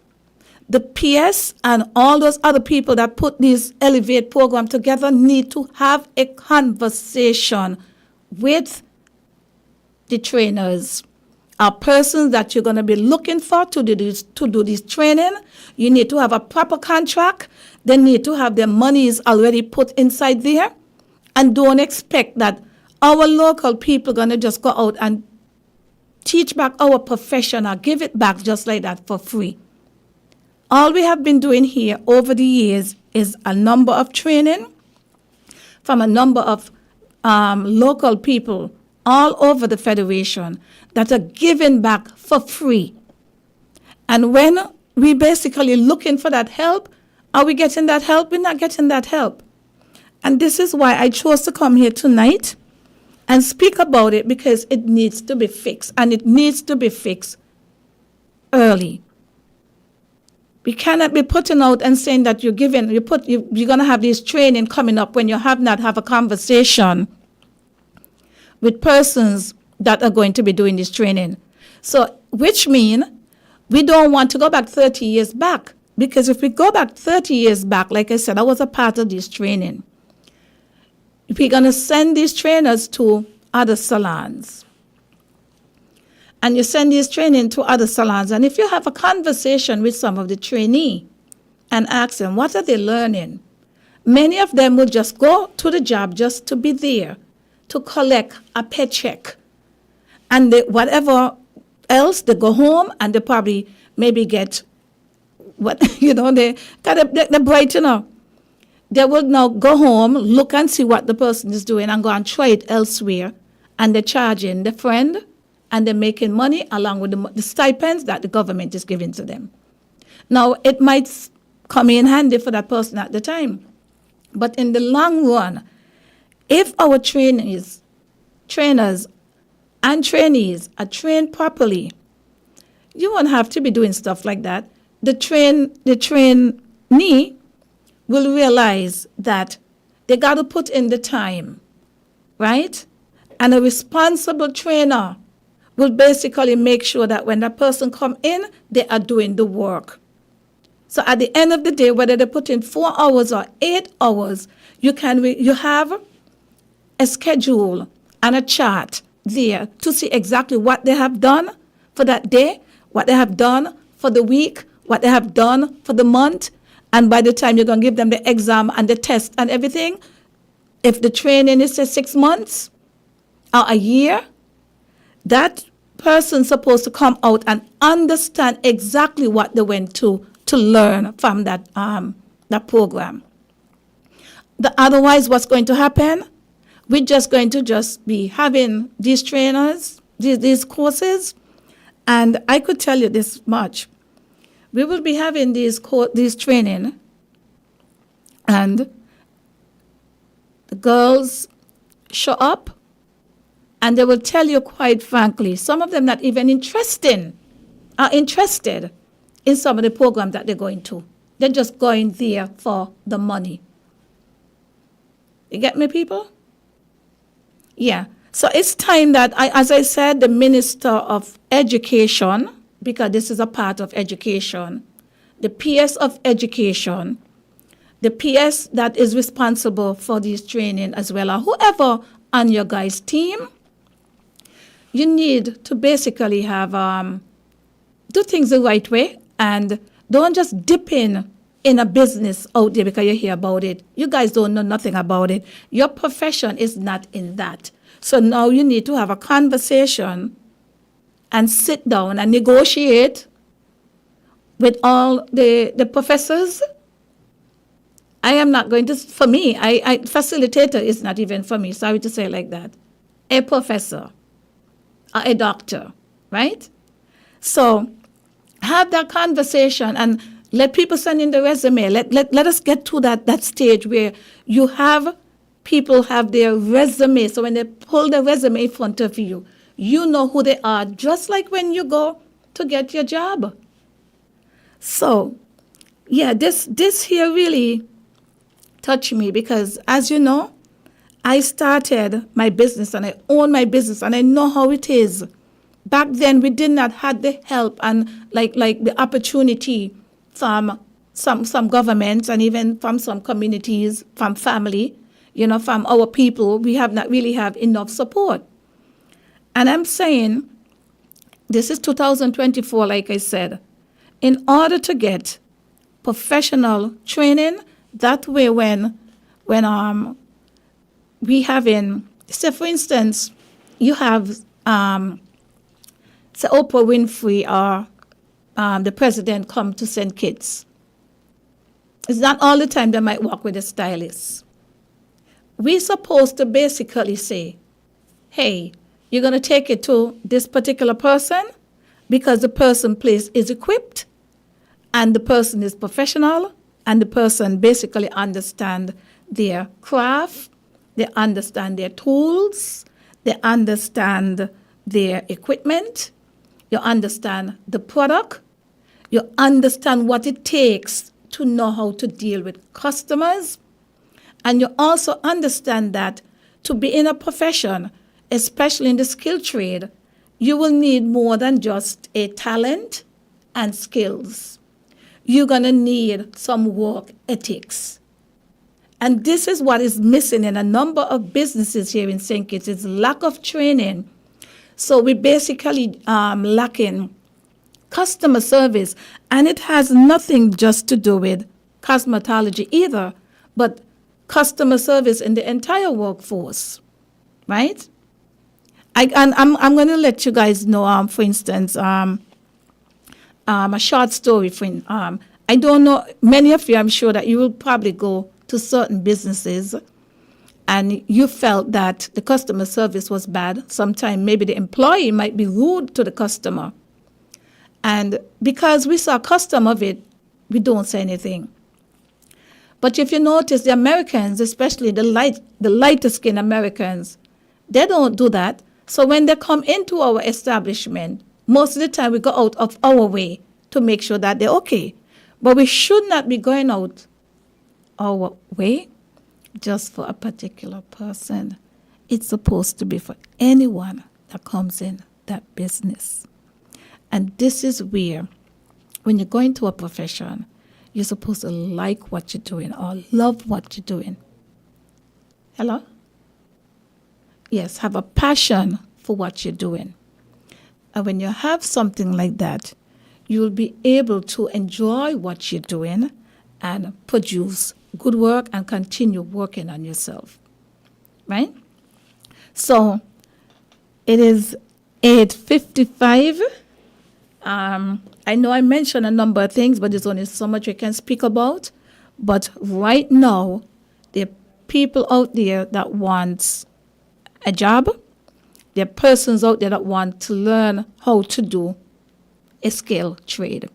The PS and all those other people that put this Elevate program together need to have a conversation with the trainers, are persons that you're going to be looking for to do this training. You need to have a proper contract. They need to have their monies already put inside there. And don't expect that our local people are going to just go out and teach back our profession or give it back just like that for free. All we have been doing here over the years is a number of training from a number of local people all over the Federation that are giving back for free. And when we basically looking for that help, are we getting that help? We're not getting that help. And this is why I chose to come here tonight and speak about it, because it needs to be fixed, and it needs to be fixed early. We cannot be putting out and saying that you're going to have this training coming up when you have not have a conversation with persons that are going to be doing this training. So, which means we don't want to go back 30 years back, because if we go back 30 years back, like I said, I was a part of this training. If we're going to send these trainers to other salons, and you send these training to other salons, and if you have a conversation with some of the trainee and ask them, what are they learning? Many of them will just go to the job just to be there, to collect a paycheck. And whatever else, they go home and they probably maybe get what, they brighten up. They will now go home, look and see what the person is doing and go and try it elsewhere. And they're charging the friend, and they're making money along with the stipends that the government is giving to them. Now, it might come in handy for that person at the time. But in the long run, if our trainers and trainees are trained properly, you won't have to be doing stuff like that. The trainee will realize that they got to put in the time, right? And a responsible trainer will basically make sure that when that person come in, they are doing the work. So at the end of the day, whether they put in 4 hours or 8 hours, you have a schedule and a chart there to see exactly what they have done for that day, what they have done for the week, what they have done for the month. And by the time you're going to give them the exam and the test and everything, if the training is 6 months or a year, that person's supposed to come out and understand exactly what they went to learn from that program. Otherwise, what's going to happen? We're just going to be having these trainers, these courses, and I could tell you this much. We will be having these training, and the girls show up, and they will tell you quite frankly, some of them not even interested in some of the programs that they're going to. They're just going there for the money. You get me, people? Yeah. So it's time that, as I said, the Minister of Education, because this is a part of education, the PS of Education, the PS that is responsible for this training as well, or whoever on your guys' team, you need to basically have, do things the right way, and don't just dip in a business out there because you hear about it. You guys don't know nothing about it. Your profession is not in that. So now you need to have a conversation and sit down and negotiate with all the professors. I am not going to, for me, facilitator is not even for me, sorry to say it like that. A professor, a doctor, right? So have that conversation and let people send in the resume. Let us get to that stage where you have people have their resume. So when they pull the resume in front of you, you know who they are, just like when you go to get your job. So, yeah, this here really touched me because, as you know, I started my business and I own my business and I know how it is. Back then, we did not have the help and like the opportunity from some governments and even from some communities, from family, from our people. We have not really have enough support. And I'm saying, this is 2024, like I said, in order to get professional training, that way when we have in, say for instance, you have, say Oprah Winfrey or the president come to St. Kitts. It's not all the time they might work with a stylist. We're supposed to basically say, hey, you're going to take it to this particular person because the person place is equipped and the person is professional and the person basically understand their craft, they understand their tools, they understand their equipment, you understand the product, you understand what it takes to know how to deal with customers, and you also understand that to be in a profession, especially in the skill trade, you will need more than just a talent and skills. You're going to need some work ethics. And this is what is missing in a number of businesses here in St. Kitts, is lack of training. So we basically lacking customer service, and it has nothing just to do with cosmetology either, but customer service in the entire workforce, right? I'm going to let you guys know, for instance, a short story. I don't know, many of you, I'm sure that you will probably go to certain businesses and you felt that the customer service was bad. Sometimes maybe the employee might be rude to the customer. And because we saw custom of it, we don't say anything. But if you notice, the Americans, especially the lighter skinned Americans, they don't do that. So when they come into our establishment, most of the time we go out of our way to make sure that they're okay. But we should not be going out our way just for a particular person. It's supposed to be for anyone that comes in that business. And this is where, when you go into a profession, you're supposed to like what you're doing or love what you're doing. Hello? Yes, have a passion for what you're doing. And when you have something like that, you'll be able to enjoy what you're doing and produce good work and continue working on yourself, right? So it is 8:55. I know I mentioned a number of things, but there's only so much we can speak about. But right now, there are people out there that want a job. There are persons out there that want to learn how to do a skill trade.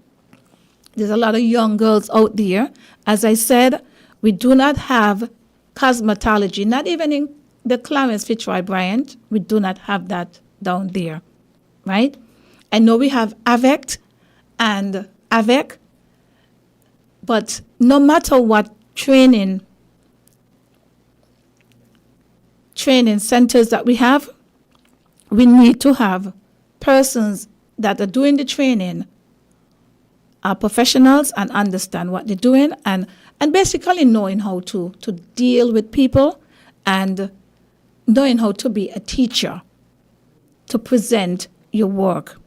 There's a lot of young girls out there. As I said, we do not have cosmetology, not even in the Clarence Fitzroy Bryant. We do not have that down there, right? I know we have AVEC and AVEC, but no matter what training centers that we have, we need to have persons that are doing the training are professionals and understand what they're doing and basically knowing how to deal with people and knowing how to be a teacher, to present your work,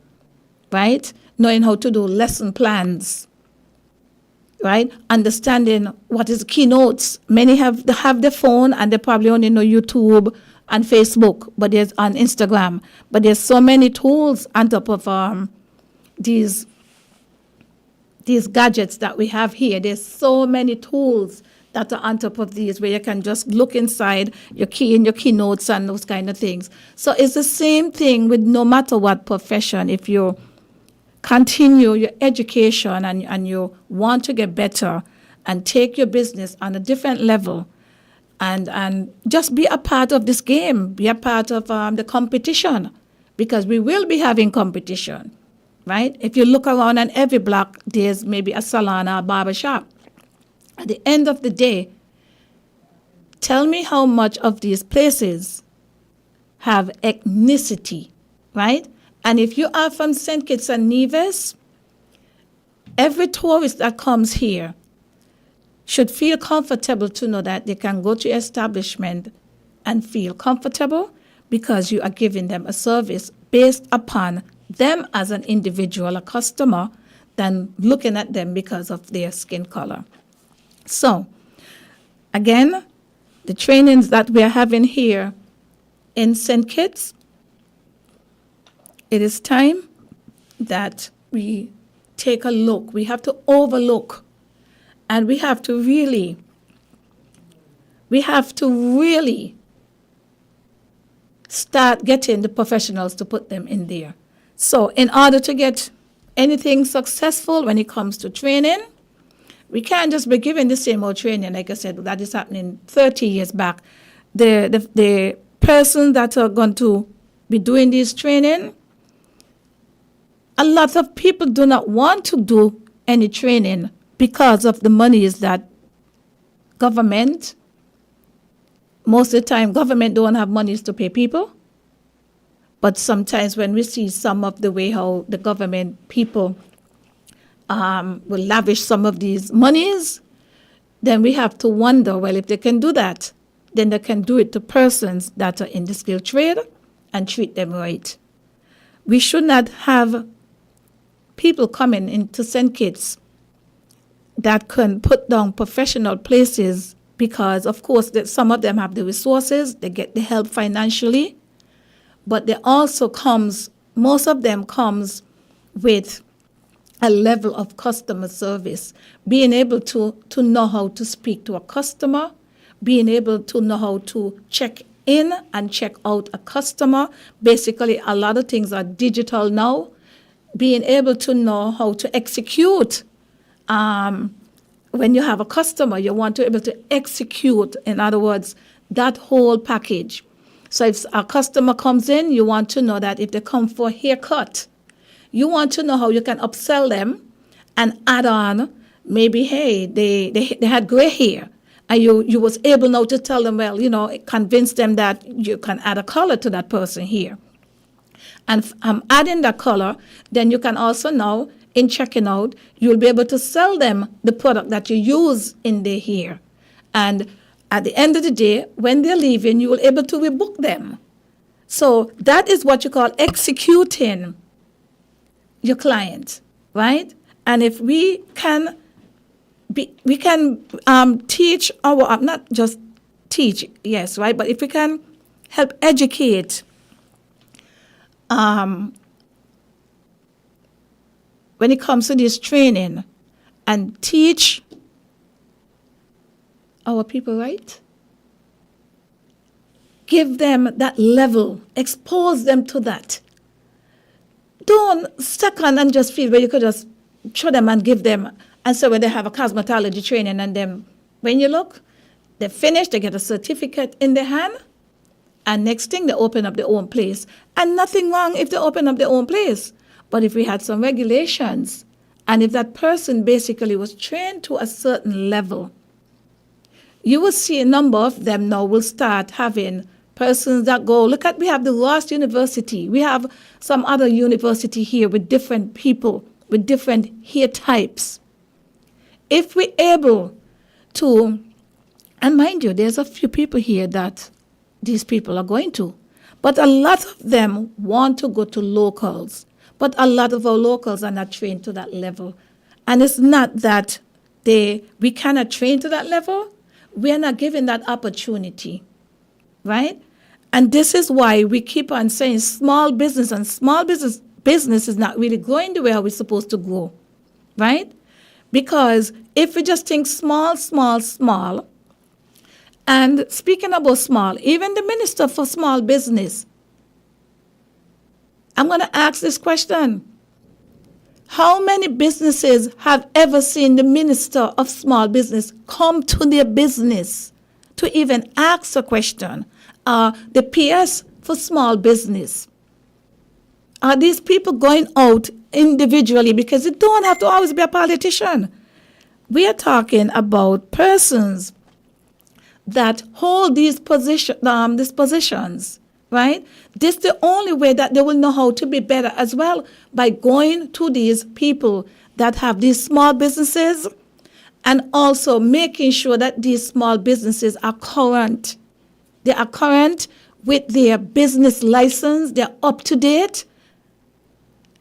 right? Knowing how to do lesson plans, right? Understanding what is keynotes. Many have their phone and they probably only know YouTube and Facebook, but there's on Instagram. But there's so many tools on top of these gadgets that we have here. There's so many tools that are on top of these where you can just look inside your key in your keynotes and those kind of things. So it's the same thing with no matter what profession. If you continue your education and you want to get better and take your business on a different level and just be a part of this game, be a part of the competition, because we will be having competition, right? If you look around on every block, there's maybe a salon or a barber shop. At the end of the day, tell me how much of these places have ethnicity, right? And if you are from St. Kitts and Nevis, Every tourist that comes here should feel comfortable to know that they can go to your establishment and feel comfortable because you are giving them a service based upon them as an individual, a customer, than looking at them because of their skin color. So, again, the trainings that we are having here in St. Kitts, it is time that we take a look. We have to overlook, and we have to really start getting the professionals to put them in there. So in order to get anything successful when it comes to training, we can't just be giving the same old training, like I said, that is happening 30 years back. The persons that are going to be doing this training, a lot of people do not want to do any training because of the monies that government, most of the time government don't have monies to pay people. But sometimes when we see some of the way how the government people will lavish some of these monies, then we have to wonder, well, if they can do that, then they can do it to persons that are in the skilled trade and treat them right. We should not have people coming into St. Kitts that can put down professional places because, of course, that some of them have the resources, they get the help financially, but they also most of them comes with a level of customer service, being able to know how to speak to a customer, being able to know how to check in and check out a customer. Basically, a lot of things are digital now. Being able to know how to execute. When you have a customer, you want to be able to execute, in other words, that whole package. So if a customer comes in, you want to know that if they come for a haircut, you want to know how you can upsell them and add on, maybe, hey, they had gray hair. And you was able now to tell them, well, convince them that you can add a color to that person here. And adding that color, then you can also now, in checking out, you'll be able to sell them the product that you use in their hair. And at the end of the day, when they're leaving, you will be able to rebook them. So that is what you call executing your client, right? And if we can teach our, not just teach, yes, right? But if we can help educate when it comes to this training and teach our people right, give them that level, expose them to that. Don't second and just feel where you could just show them and give them. And so when they have a cosmetology training and then when you look, they finish, they get a certificate in their hand, and next thing they open up their own place. And nothing wrong if they open up their own place. But if we had some regulations, and if that person basically was trained to a certain level, you will see a number of them now will start having persons that go, we have the Ross University. We have some other university here with different people, with different hair types. If we're able to, and mind you, there's a few people here that these people are going to, but a lot of them want to go to locals. But a lot of our locals are not trained to that level. And it's not that we cannot train to that level. We are not given that opportunity, right? And this is why we keep on saying small business, and small business is not really going the way how we're supposed to grow, right? Because if we just think small, and speaking about small, even the Minister for Small Business, I'm going to ask this question. How many businesses have ever seen the Minister of Small Business come to their business to even ask a question? The PS for Small Business. Are these people going out individually? Because you don't have to always be a politician. We are talking about persons that hold these positions, right? This is the only way that they will know how to be better as well, by going to these people that have these small businesses, and also making sure that these small businesses are current. They are current with their business license, they're up to date,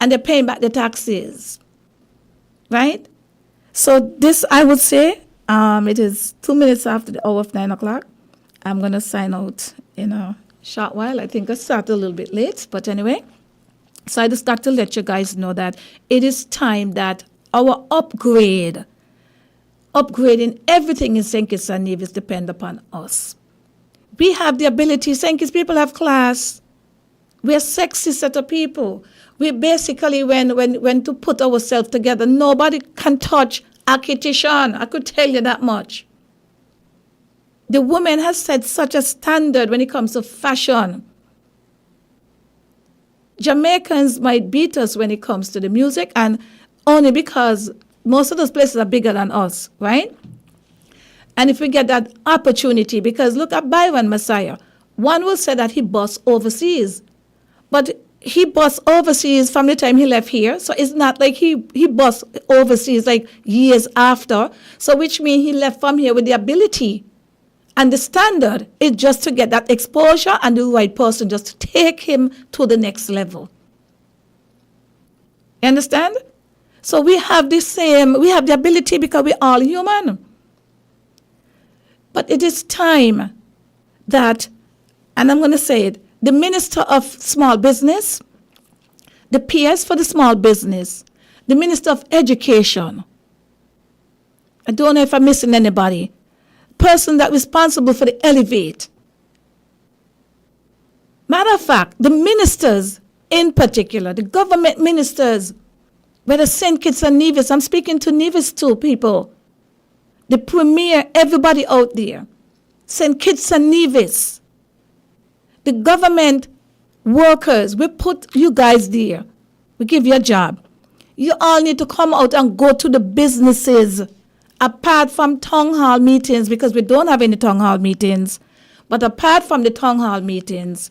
and they're paying back the taxes, right? So this, I would say, it is 2 minutes after the hour of 9 o'clock. I'm going to sign out in a short while. I think I started a little bit late, but anyway. So I just got to let you guys know that it is time that our upgrading everything in St. Kitts and Nevis depend upon us. We have the ability. St. Kitts people have class. We're sexy set of people. We basically, when to put ourselves together, nobody can touch Akitishan. I could tell you that much. The woman has set such a standard when it comes to fashion. Jamaicans might beat us when it comes to the music, and only because most of those places are bigger than us, right? And if we get that opportunity, because look at Byron Messiah, one will say that he busts overseas, but he busts overseas from the time he left here, so it's not like he busts overseas like years after, so which means he left from here with the ability. And the standard is just to get that exposure and the right person just to take him to the next level. You understand? So we have the ability because we're all human. But it is time that, and I'm going to say it, the Minister of Small Business, the PS for the Small Business, the Minister of Education, I don't know if I'm missing anybody, person that responsible for the Elevate. Matter of fact, the ministers in particular, the government ministers, whether St. Kitts and Nevis, I'm speaking to Nevis too, people, the premier, everybody out there, St. Kitts and Nevis, the government workers, we put you guys there, we give you a job. You all need to come out and go to the businesses, apart from town hall meetings, because we don't have any town hall meetings, but apart from the town hall meetings,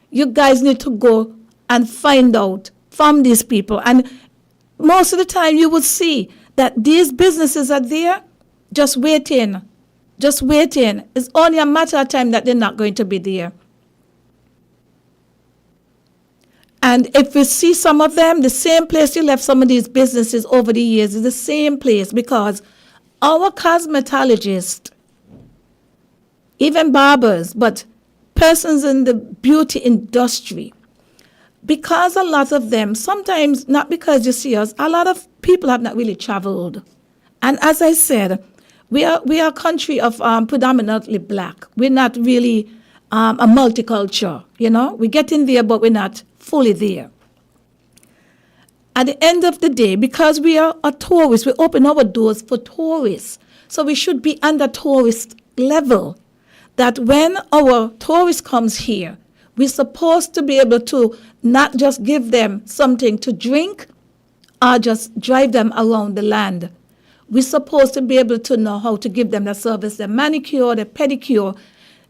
you guys need to go and find out from these people. And most of the time you will see that these businesses are there just waiting. It's only a matter of time that they're not going to be there. And if we see some of them, the same place you left some of these businesses over the years is the same place, because our cosmetologists, even barbers, but persons in the beauty industry, because a lot of them, sometimes not because you see us, a lot of people have not really traveled. And as I said, we are a country of predominantly black. We're not really a multicultural, We get in there, but we're not fully there. At the end of the day, because we are a tourist, we open our doors for tourists. So we should be under tourist level, that when our tourist comes here, we're supposed to be able to not just give them something to drink or just drive them around the land. We're supposed to be able to know how to give them the service, the manicure, the pedicure,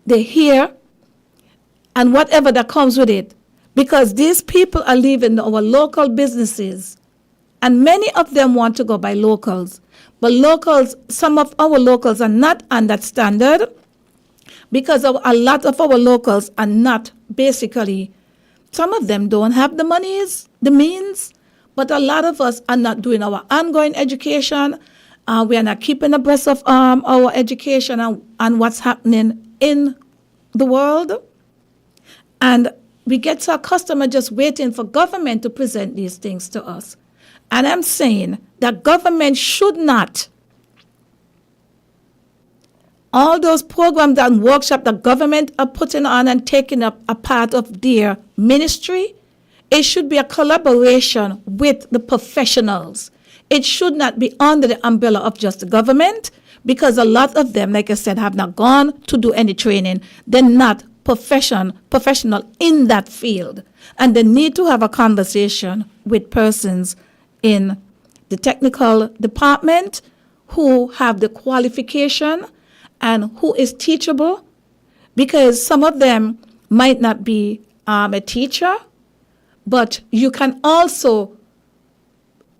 the hair, and whatever that comes with it. Because these people are leaving our local businesses, and many of them want to go by locals. But some of our locals are not on that standard, because a lot of our locals are not basically, some of them don't have the means, but a lot of us are not doing our ongoing education. We are not keeping abreast of our education and what's happening in the world. And we get to a customer just waiting for government to present these things to us. And I'm saying that government should not, all those programs and workshops that government are putting on and taking up a part of their ministry, it should be a collaboration with the professionals. It should not be under the umbrella of just the government, because a lot of them, like I said, have not gone to do any training. They're not professional in that field, and they need to have a conversation with persons in the technical department who have the qualification and who is teachable, because some of them might not be a teacher, but you can also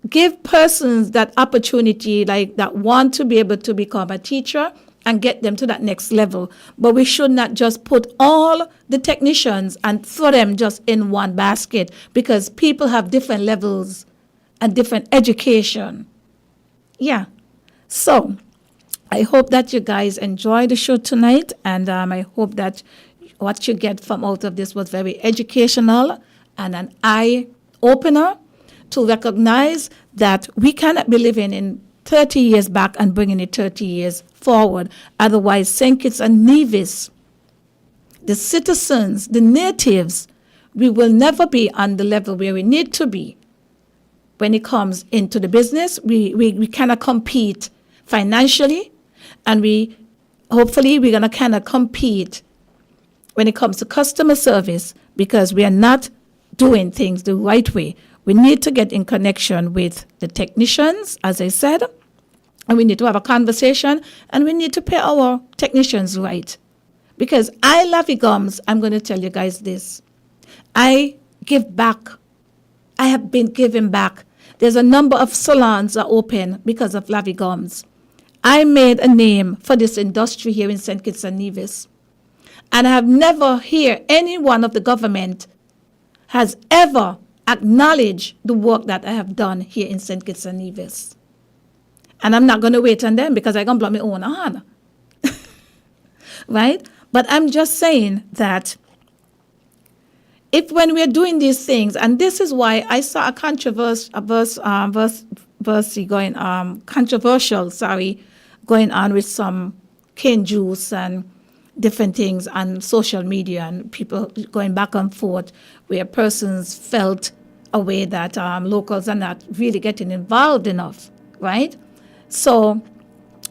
give persons that opportunity, like that want to be able to become a teacher and get them to that next level. But we should not just put all the technicians and throw them just in one basket, because people have different levels and different education. Yeah. So I hope that you guys enjoy the show tonight, and I hope that what you get from out of this was very educational and an eye opener to recognize that we cannot be living in 30 years back and bringing it 30 years forward. Otherwise, St. Kitts and Nevis, the citizens, the natives, we will never be on the level where we need to be. When it comes into the business, we cannot compete financially, and hopefully we're going to kind of compete when it comes to customer service, because we are not doing things the right way. We need to get in connection with the technicians, as I said, and we need to have a conversation, and we need to pay our technicians right. Because Lavi Gumbs, I'm going to tell you guys this. I give back. I have been giving back. There's a number of salons that are open because of Lavi Gumbs. I made a name for this industry here in St. Kitts and Nevis. And I have never heard any one of the government has ever acknowledged the work that I have done here in St. Kitts and Nevis. And I'm not going to wait on them, because I'm going to blow my own hand. Right? But I'm just saying that if when we're doing these things, and this is why I saw a controversial going on with some cane juice and different things on social media, and people going back and forth, where persons felt a way that locals are not really getting involved enough, right? So,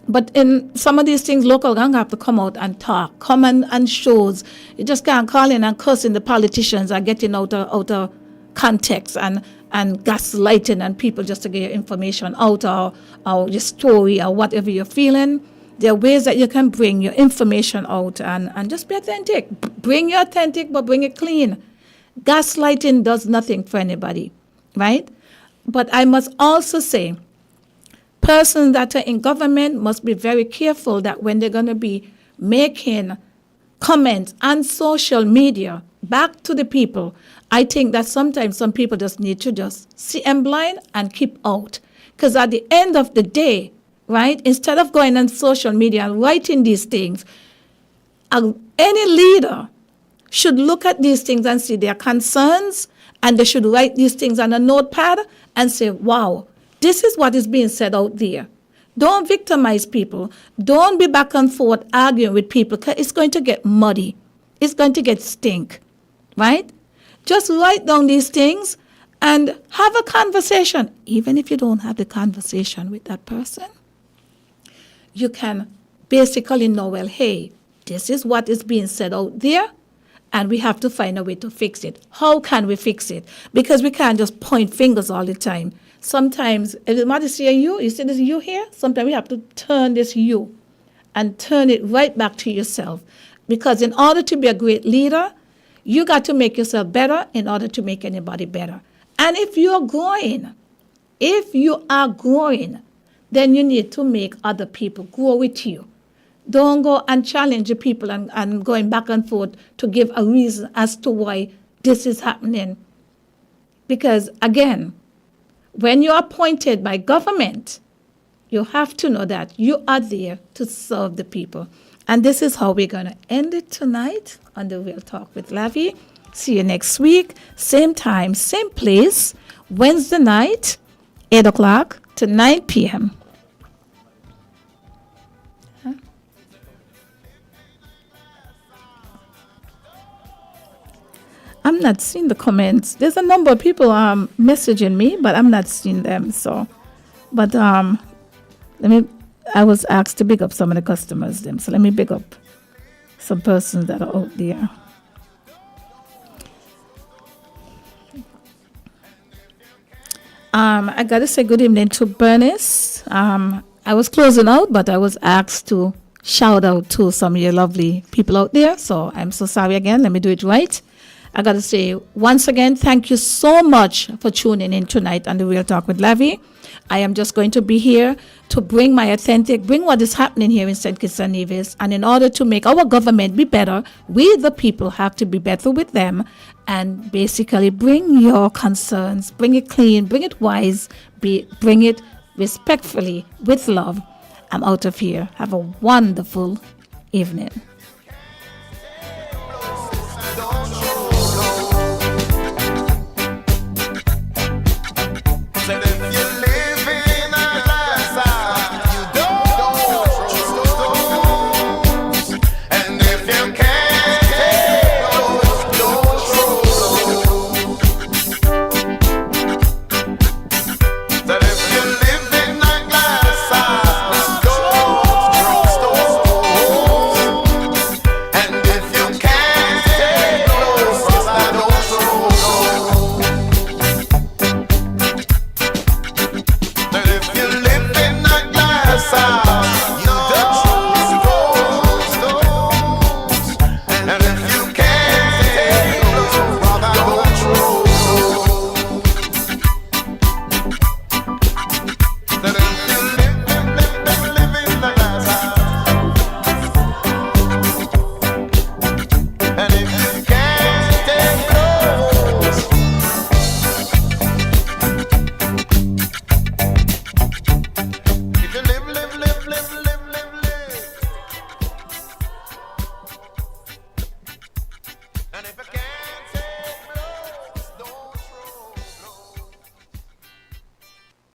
but in some of these things, local gang have to come out and talk, come and shows. You just can't call in and cussing the politicians are getting out of context and gaslighting and people just to get your information out, or your story or whatever you're feeling. There are ways that you can bring your information out and just be authentic. Bring your authentic, but bring it clean. Gaslighting does nothing for anybody, right? But I must also say, persons that are in government must be very careful that when they're going to be making comments on social media back to the people, I think that sometimes some people just need to just see them blind and keep out. Because at the end of the day, right, instead of going on social media and writing these things, any leader should look at these things and see their concerns, and they should write these things on a notepad and say, wow, this is what is being said out there. Don't victimize people. Don't be back and forth arguing with people, because it's going to get muddy. It's going to get stink, right? Just write down these things and have a conversation. Even if you don't have the conversation with that person, you can basically know, well, hey, this is what is being said out there, and we have to find a way to fix it. How can we fix it? Because we can't just point fingers all the time. Sometimes, if the matter see a you see this you here? Sometimes we have to turn this you and turn it right back to yourself. Because in order to be a great leader, you got to make yourself better in order to make anybody better. And if you are growing, then you need to make other people grow with you. Don't go and challenge the people and going back and forth to give a reason as to why this is happening. Because again, when you're appointed by government, you have to know that you are there to serve the people. And this is how we're going to end it tonight on the Real Talk with Lavi. See you next week, same time, same place, Wednesday night, 8 o'clock to 9 p.m. I'm not seeing the comments. There's a number of people messaging me, but I'm not seeing them. So, but I was asked to big up some of the customers. So let me big up some persons that are out there. I gotta say good evening to Bernice. I was closing out, but I was asked to shout out to some of your lovely people out there. So I'm so sorry again. Let me do it right. I got to say, once again, thank you so much for tuning in tonight on the Real Talk with Lavi. I am just going to be here to bring bring what is happening here in St. Kitts and Nevis. And in order to make our government be better, we, the people, have to be better with them and basically bring your concerns, bring it clean, bring it wise, bring it respectfully with love. I'm out of here. Have a wonderful evening.